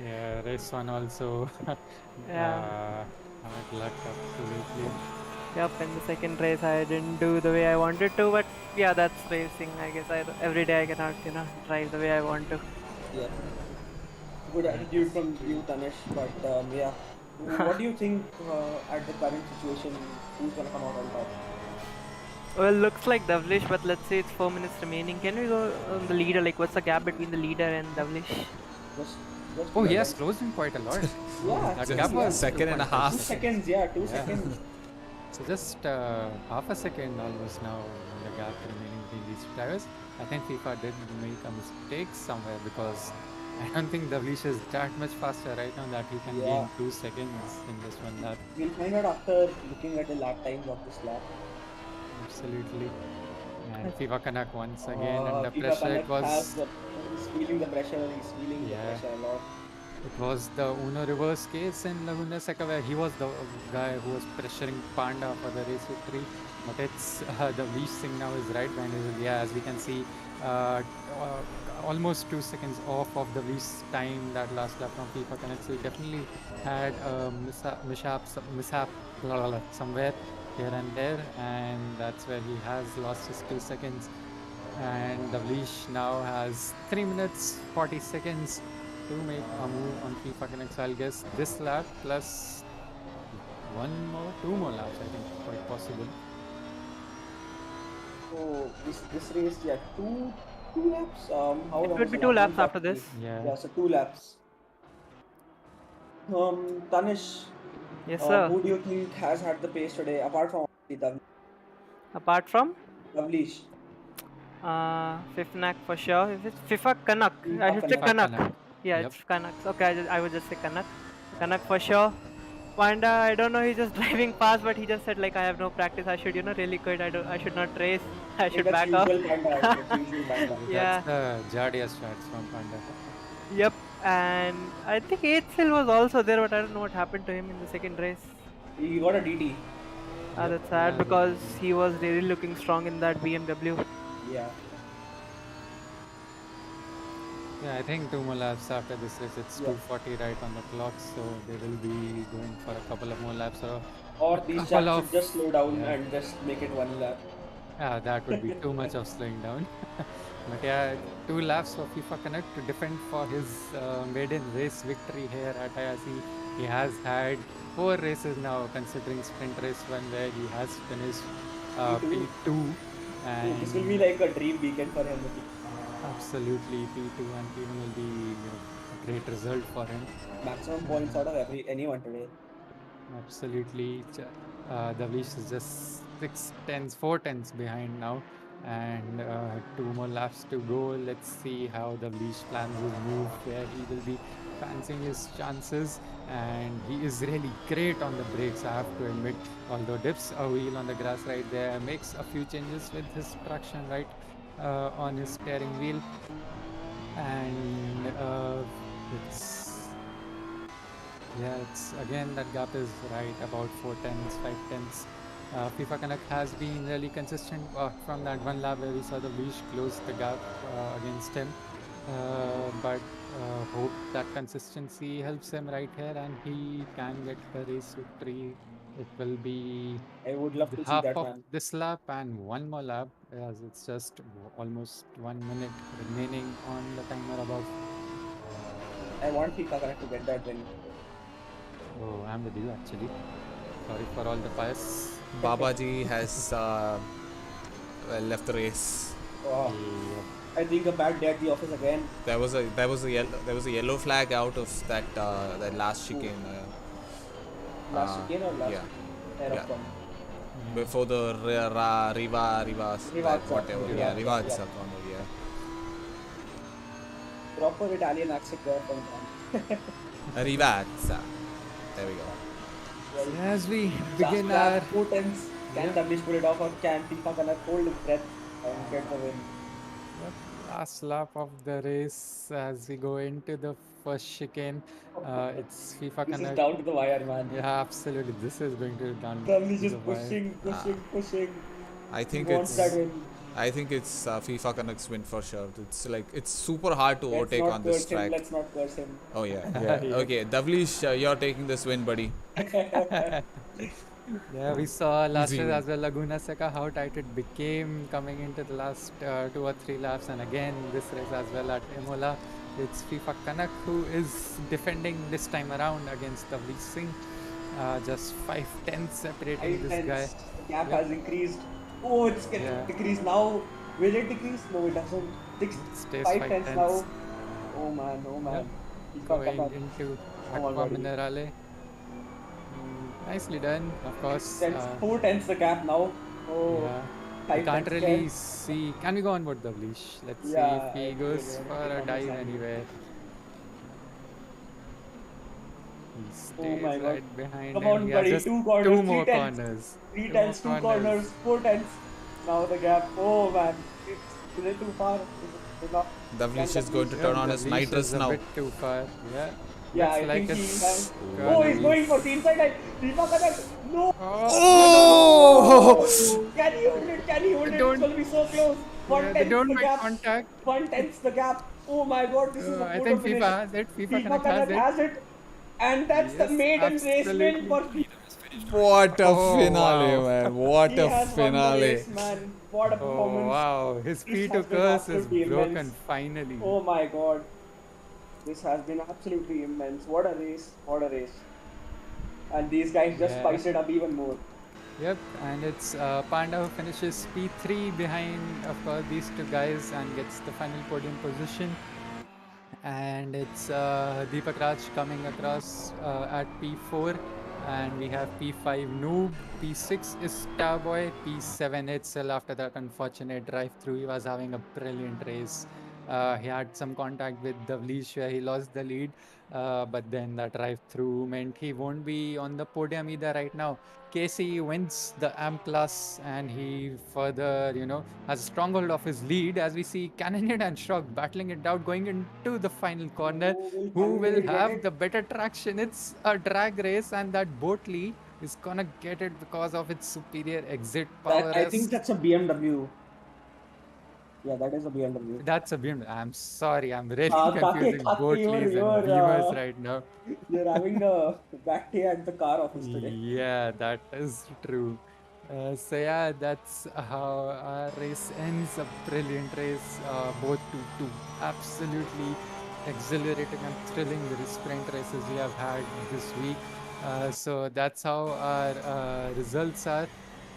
Yeah, race one also. Yeah. Hard luck, absolutely. Yep, in the second race I didn't do the way I wanted to, but yeah, that's racing. I guess every day I cannot, drive the way I want to. Yeah. Good attitude from you, Tanish. But yeah, what do you think at the current situation? Who's gonna come out on top? Well, looks like Davlish, but let's say it's 4 minutes remaining. Can we go on the leader? Like, what's the gap between the leader and Davlish? Just Oh, he has closed in quite a lot. Yeah, That just gap was second and a 2.5 half. 2 seconds. Yeah, 2 seconds. So just half a second almost now the gap remaining between these two drivers. I think FIFA did make a mistake somewhere because I don't think Davlish is that much faster right now that he can gain 2 seconds in this one lap. We'll find out after looking at the lap times of this lap. Absolutely. And FIFA Connect once again under FIFA pressure. Connect It was he's feeling the pressure. He's feeling the pressure a lot. It was the Uno reverse case in Laguna Seca where he was the guy who was pressuring Panda for the race victory. But it's the least thing now is right behind his. Yeah, as we can see, almost 2 seconds off of the least time that last lap from FIFA Connect. So he definitely had a mishap somewhere here and there, and that's where he has lost his 2 seconds. And the leash now has 3 minutes 40 seconds to make a move on FIFA Connect. So I'll guess this lap plus 2 more laps, I think, quite possible. So this race, yeah, two laps. How It long could is be the 2 lap? laps after this. Yeah, so 2 laps. Tanish. Yes, sir. Who do you think has had the pace today, apart from Apart from Davlish? Fifnak for sure. If it's FIFA Kanak, I should say Kanak. Kanak. Yeah, Yep. it's Kanak. Okay, I would just say Kanak. Kanak for sure. Panda, I don't know, he's just driving fast, but he just said like I have no practice. I should, really quit. I should not race. I should back off. Yeah. That's the Jardia strats from Panda. Yep. And I think 8th Hill was also there, but I don't know what happened to him in the second race. He got a DT. That's sad because he was really looking strong in that BMW. Yeah. Yeah, I think 2 more laps after this race. It's 2:40 right on the clock, so they will be going for a couple of more laps. Or these chaps should just slow down and just make it 1 lap. Yeah, that would be too much of slowing down. But yeah, 2 laps for FIFA Connect to defend for his maiden race victory here at IRC. He has had 4 races now, considering sprint race 1 where he has finished P2. And this will be like a dream weekend for him. Absolutely, P2 and P1 will be a great result for him. Maximum points out of anyone today. Absolutely. Davlish is just 4 tenths behind now, and 2 more laps to go. Let's see how Davlish plans his move, where he will be fancying his chances, and he is really great on the brakes, I have to admit. Although dips a wheel on the grass right there, makes a few changes with his traction right on his steering wheel, and it's yeah, it's again that gap is right about 4 tenths, 5 tenths. FIFA Canuck has been really consistent from that one lap where we saw the leash close the gap against him. But hope that consistency helps him right here and he can get the race victory. It will be I would love the to see half that, of man. this lap and one more lap as it's just almost 1 minute remaining on the timer above. I want FIFA Connect to get that win. Oh, I'm with you actually. Sorry for all the bias. Babaji has well, left the race. Oh, Yep. I think a bad day at the office again. There was a yellow flag out of that last Ooh. chicane. Last chicane or last Yeah, pair yeah. of corner? Before the Rivas, that Rivazza. whatever. Yeah, Rivazza. Yeah. Rivazza corner. Yeah. Proper Italian accent there from Juan. Rivazza. There we go. Well, As we last begin lap, our 4 tenths. Can yep, Tablish pull it off or can FIFA Connect hold his breath and get the win? yep, last lap of the race as we go into the first chicane. It's FIFA This is Connect. down to the wire, man. Yeah, absolutely. This is going to be done Tablish to the just wire. pushing. I He think wants that it's win. I think it's FIFA Canucks win for sure. It's like it's super hard to Let's overtake not on this curse him. track. Let's not curse him. Oh yeah, yeah. Yep. Okay, Davlish, you're taking this win, buddy. Yeah, we saw last Easy race win. as well, Laguna Seca, how tight it became coming into the last 2 or 3 laps. And again, this race as well at Imola. It's FIFA Kanak who is defending this time around against the Singh. Just 5 tenths separating 5 this guy. tenths. The gap Yep. has increased. Oh, it's getting Yeah, decreased now. Will it decrease? No, it doesn't. Six, it stays 5 5 tenths tenths. now. Oh man, oh Yep. man. FIFA Going Connect. into Come on, Aqua buddy. Minerale. Nicely done, of 6 course. tenths, 4 tenths the gap now. Oh, Yeah. We 5 can't tenths there. really see. Can we go on board the leash? Let's see if Yeah, I he think we're goes going to for take a on this dive angle. anywhere. He Oh my stays god. right behind Come him. on, He has buddy. just 2 corners, two 3 more tenths. corners. 3 Two more tenths, 2 corners. corners, 4 tenths. Now the gap. Oh man. Is it too far? Is it enough? Can Davlish is going Tablish? to turn Yep, on the his leash nitrous is a now. bit too far. Yeah. Yeah, Looks I like think he has. it's Oh, gonna he's be. going for the inside line. FIFA Connect. No. Oh! No! Can he hold it? Can he hold They it? It's don't. going to be so close. One Yeah, they tenth don't the make gap. contact. 1 tenth the gap. Oh my god, this is a I photo think FIFA finish. has it. FIFA FIFA Connect has Connect it. has it. And that's the Yes, maiden race win absolutely. for FIFA. What a Oh finale, wow. man! What He a has won the finale! race, man. What a Oh performance. wow. His This P2 has been curse is absolutely broken immense. finally. Oh my god. This has been absolutely immense. What a race. What a race. And these guys just Yeah. spiced it up even more. Yep, and it's Panda who finishes P3 behind, of course, these two guys and gets the final podium position. And it's Deepak Raj coming across at P4, and we have P5 Noob, P6 is Starboy, P7 Itzel. After that unfortunate drive through, he was having a brilliant race. He had some contact with Davlish where he lost the lead, but then the drive through meant he won't be on the podium either right now. Casey wins the AM class and he further, has a stronghold of his lead as we see Cannonade and Shock battling it out going into the final corner. Who will Who will Cannonade get have it? the better traction? It's a drag race and that Boatley is gonna get it because of its superior exit That power I as think that's a BMW. Yeah, that is a BMW. that's a beam. I'm sorry, I'm really confusing Kake, Boatleys and Beamers right now. you're having a back day at the car office today. Yeah, that is true. So yeah, that's how our race ends. A brilliant race, both two absolutely exhilarating and thrilling sprint races we have had this week. So that's how our results are,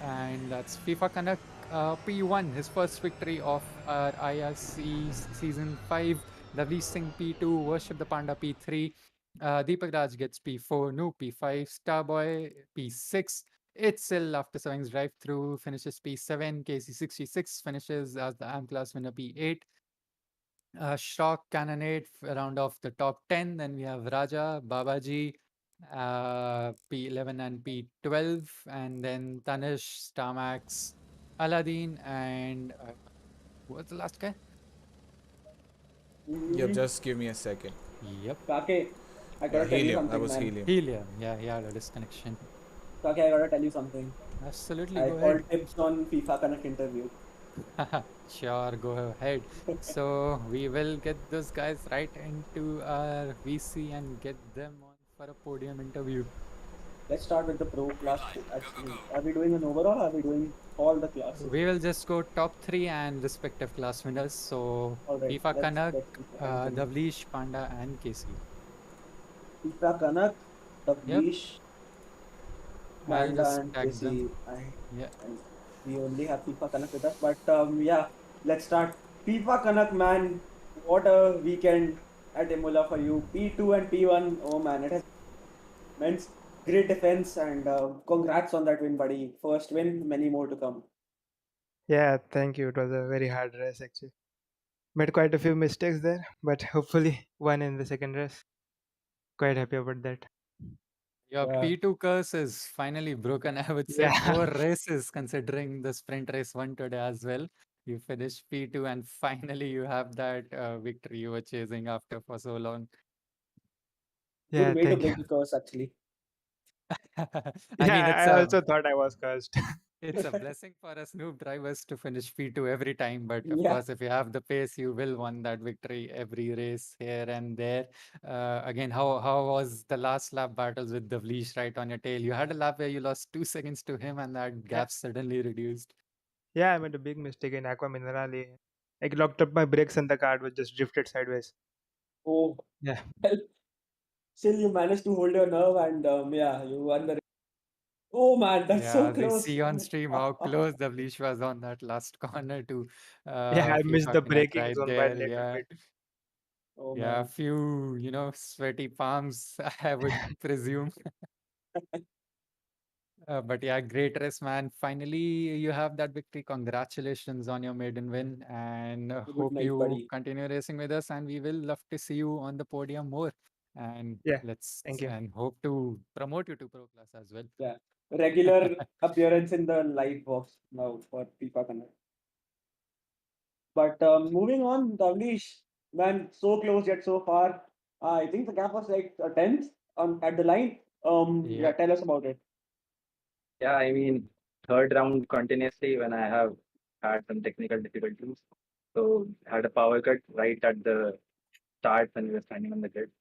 and that's FIFA Connect P1, his first victory of our IRC season 5. Davi Singh P2, Worship the Panda P3. Deepak Raj gets P4, No P5, Starboy P6. Itzel after Saving's drive through finishes P7, KC66 finishes as the AM class winner P8. Shock Cannonade, round off the top 10. Then we have Raja, Babaji, P11 and P12. And then Tanish, Starmax, Aladdin, and who was the last guy? Yep, Mm, just give me a second. Yep. Kake, I Yeah, gotta tell you helium. That something, was man. helium. Helium. Yeah, he had a disconnection. Kake, I gotta tell you something. Absolutely, I go called ahead. tips on FIFA Connect interview. Sure, go ahead. So we will get those guys right into our VC and get them on for a podium interview. Let's start with the pro class. Actually, are we doing an overall? Or are we doing all the classes? We will just go top three and respective class winners. So All right, FIFA let's Kanak, get FIFA Connect in. Davlish, Panda, and Casey. FIFA Kanak, Yep, Tablish, I'll Manda, just and tag them. Casey. Yeah, And we only have FIFA Kanak with us. But yeah, let's start. FIFA Kanak, man. What a weekend at Imola for you. P2 and P1. Oh man, it has meant great defense and congrats on that win, buddy. First win, many more to come. Yeah, thank you. It was a very hard race actually. Made quite a few mistakes there, but hopefully won in the second race. Quite happy about that. your Yeah. P2 curse is finally broken. I would say Yeah, 4 races, considering the sprint race one today as well. You finished P2, and finally you have that victory you were chasing after for so long. Good yeah, way to thank you. break the curse, actually. I mean, Yeah, I also thought I was cursed. it's a blessing for us noob drivers to finish P2 every time. But of Yeah. course, if you have the pace, you will win that victory every race here and there. Again, how was the last lap battles with the Vleesh right on your tail? You had a lap where you lost 2 seconds to him, and that Yeah, gap suddenly reduced. yeah, I made a big mistake in Aqua Minerale. I locked up my brakes and the car was just drifted sideways. Oh, Yeah, well, still you managed to hold your nerve and yeah, you won the race. Oh man, that's so Yeah, we close. see on stream how close the Vleesh was on that last corner to yeah, I missed FIFA the Connect braking right zone by a there. little Yeah. bit. Oh Yeah, a man. few, sweaty palms, I would presume. But yeah, great race, man. Finally, you have that victory. Congratulations on your maiden win, and Good hope night, you buddy. continue racing with us. And we will love to see you on the podium more. And Yeah, let's thank you. and hope to promote you to pro class as well. Yeah. Regular appearance in the live box now for FIFA Connect. But moving on, Davlish, man, so close yet so far. I think the gap was like a tenth on at the line. Yeah, Yep. tell us about it. Yeah, I mean, third round continuously when I have had some technical difficulties. So had a power cut right at the start when we were standing on the grid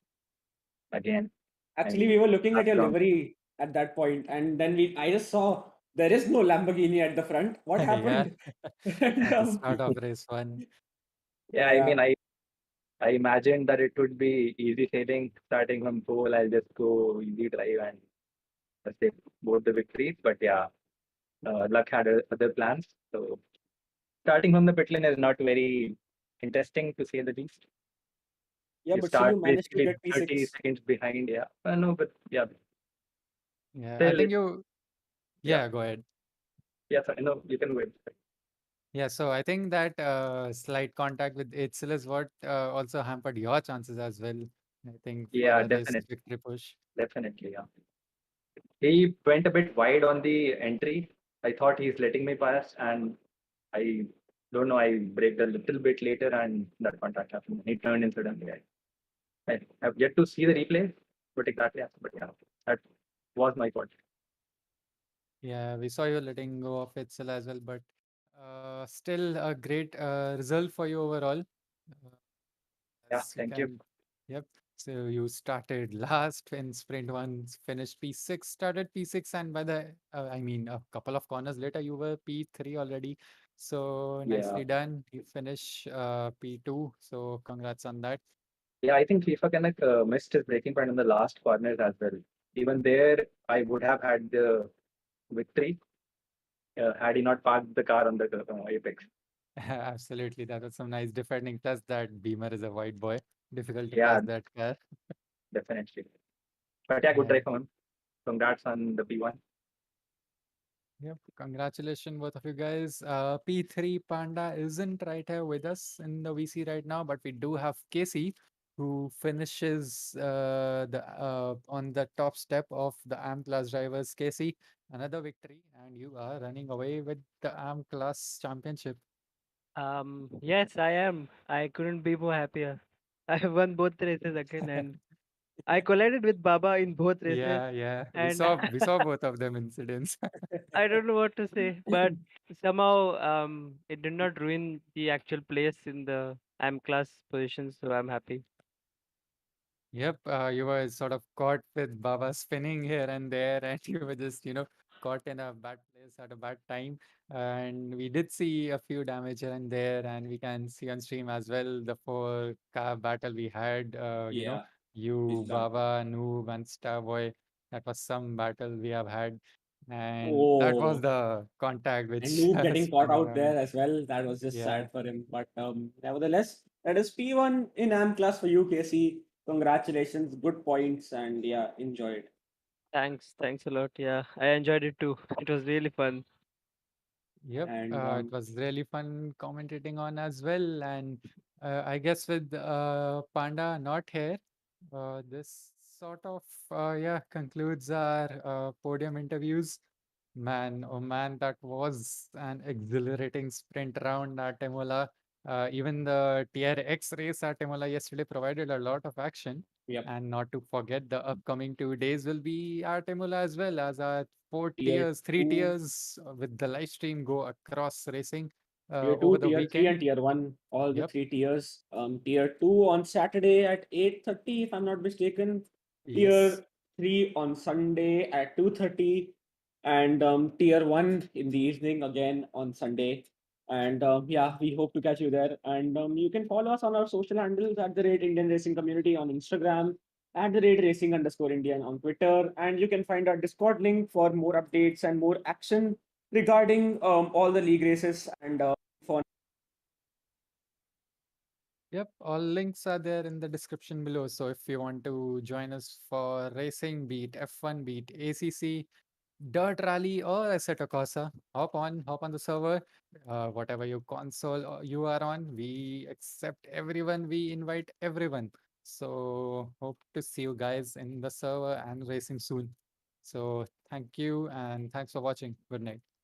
again. Actually, And we were looking at last your round. livery at that point, and then I just saw there is no Lamborghini at the front. What Yeah, happened? And at the start of race one. Yeah, I yeah, mean, I imagined that it would be easy sailing starting from pole. I'll just go easy drive and take both the victories. But yeah, luck had other plans. So starting from the pit lane is not very interesting to say the least. yeah, You but still start you managed to basically get 30 P6. seconds behind. Yeah, no, but yeah, Yeah, I still, think you. yeah, Yeah, go ahead. yeah. Sorry, no, you can wait. Yeah, so I think that slight contact with HCL is what also hampered your chances as well. I think Yeah, for this definitely, victory push. definitely. Yeah, he went a bit wide on the entry. I thought he's letting me pass, and I don't know. I braked a little bit later, and that contact happened. He turned in suddenly. I have yet to see the replay, but exactly, but yeah, that was my fault. Yeah, we saw you letting go of Itzel as well, but still a great result for you overall. Uh, Yeah, as you thank you. can, yep. So you started last in sprint one, finished P6, started P6, and by the, I mean, a couple of corners later, you were P3 already. So Yeah, nicely done. You finish P2. So congrats on that. yeah. I think FIFA Connect missed his breaking point in the last corners as well. Even there, I would have had the victory had he not parked the car on the apex. Absolutely. That was some nice defending. Plus, that Beamer is a white boy. Difficult to Yeah, pass that car. definitely. But yeah, good Uh, try from him. Congrats on the P1. Yep, congratulations, both of you guys. P3 Panda isn't right here with us in the VC right now, but we do have Casey, who finishes on the top step of the AM class drivers. Casey, another victory, and you are running away with the AM class championship. Yes, I am. I couldn't be more happier. I have won both races again, and I collided with Baba in both races, Yeah, yeah, and we saw both of them incidents. I don't know what to say, but somehow it did not ruin the actual place in the M class position, so I'm happy. Yep, you were sort of caught with Baba spinning here and there, and you were just, caught in a bad place at a bad time. And we did see a few damage here and there, and we can see on stream as well the four car battle we had. Yeah, You, he's jumping. Baba, Noob, and Starboy. That was some battle we have had, and that was Oh, the contact and which Noob getting caught spun out around. there as well. That was just Yeah. sad for him. But nevertheless, that is P1 in AM class for you, Casey. Congratulations, good points, and yeah, enjoyed. Thanks a lot. Yeah, I enjoyed it too. It was really fun. Yep, And it was really fun commentating on as well. And I guess with Panda not here, this sort of yeah concludes our podium interviews. Man, oh man, that was an exhilarating sprint round at Imola. Even the Tier X race at Imola yesterday provided a lot of action. yep, And not to forget, the upcoming 2 days will be at Imola as well as our tier three two, tiers with the live stream go across racing tier over two, the tier three, weekend. and tier one. All the Yep. three tiers. Tier two on Saturday at 8:30, if I'm not mistaken. Yes. Tier three on Sunday at 2:30, and tier one in the evening again on Sunday. And yeah, we hope to catch you there. And you can follow us on our social handles at the rate Indian Racing Community on Instagram, at the rate Racing underscore Indian on Twitter. And you can find our Discord link for more updates and more action regarding all the league races and for Yep, all links are there in the description below. So if you want to join us for racing, be it F1, be it ACC, Dirt Rally, or Assetto Corsa, hop on the server. Whatever your console you are on, we accept everyone. We invite everyone. So hope to see you guys in the server and racing soon. So thank you and thanks for watching. Good night.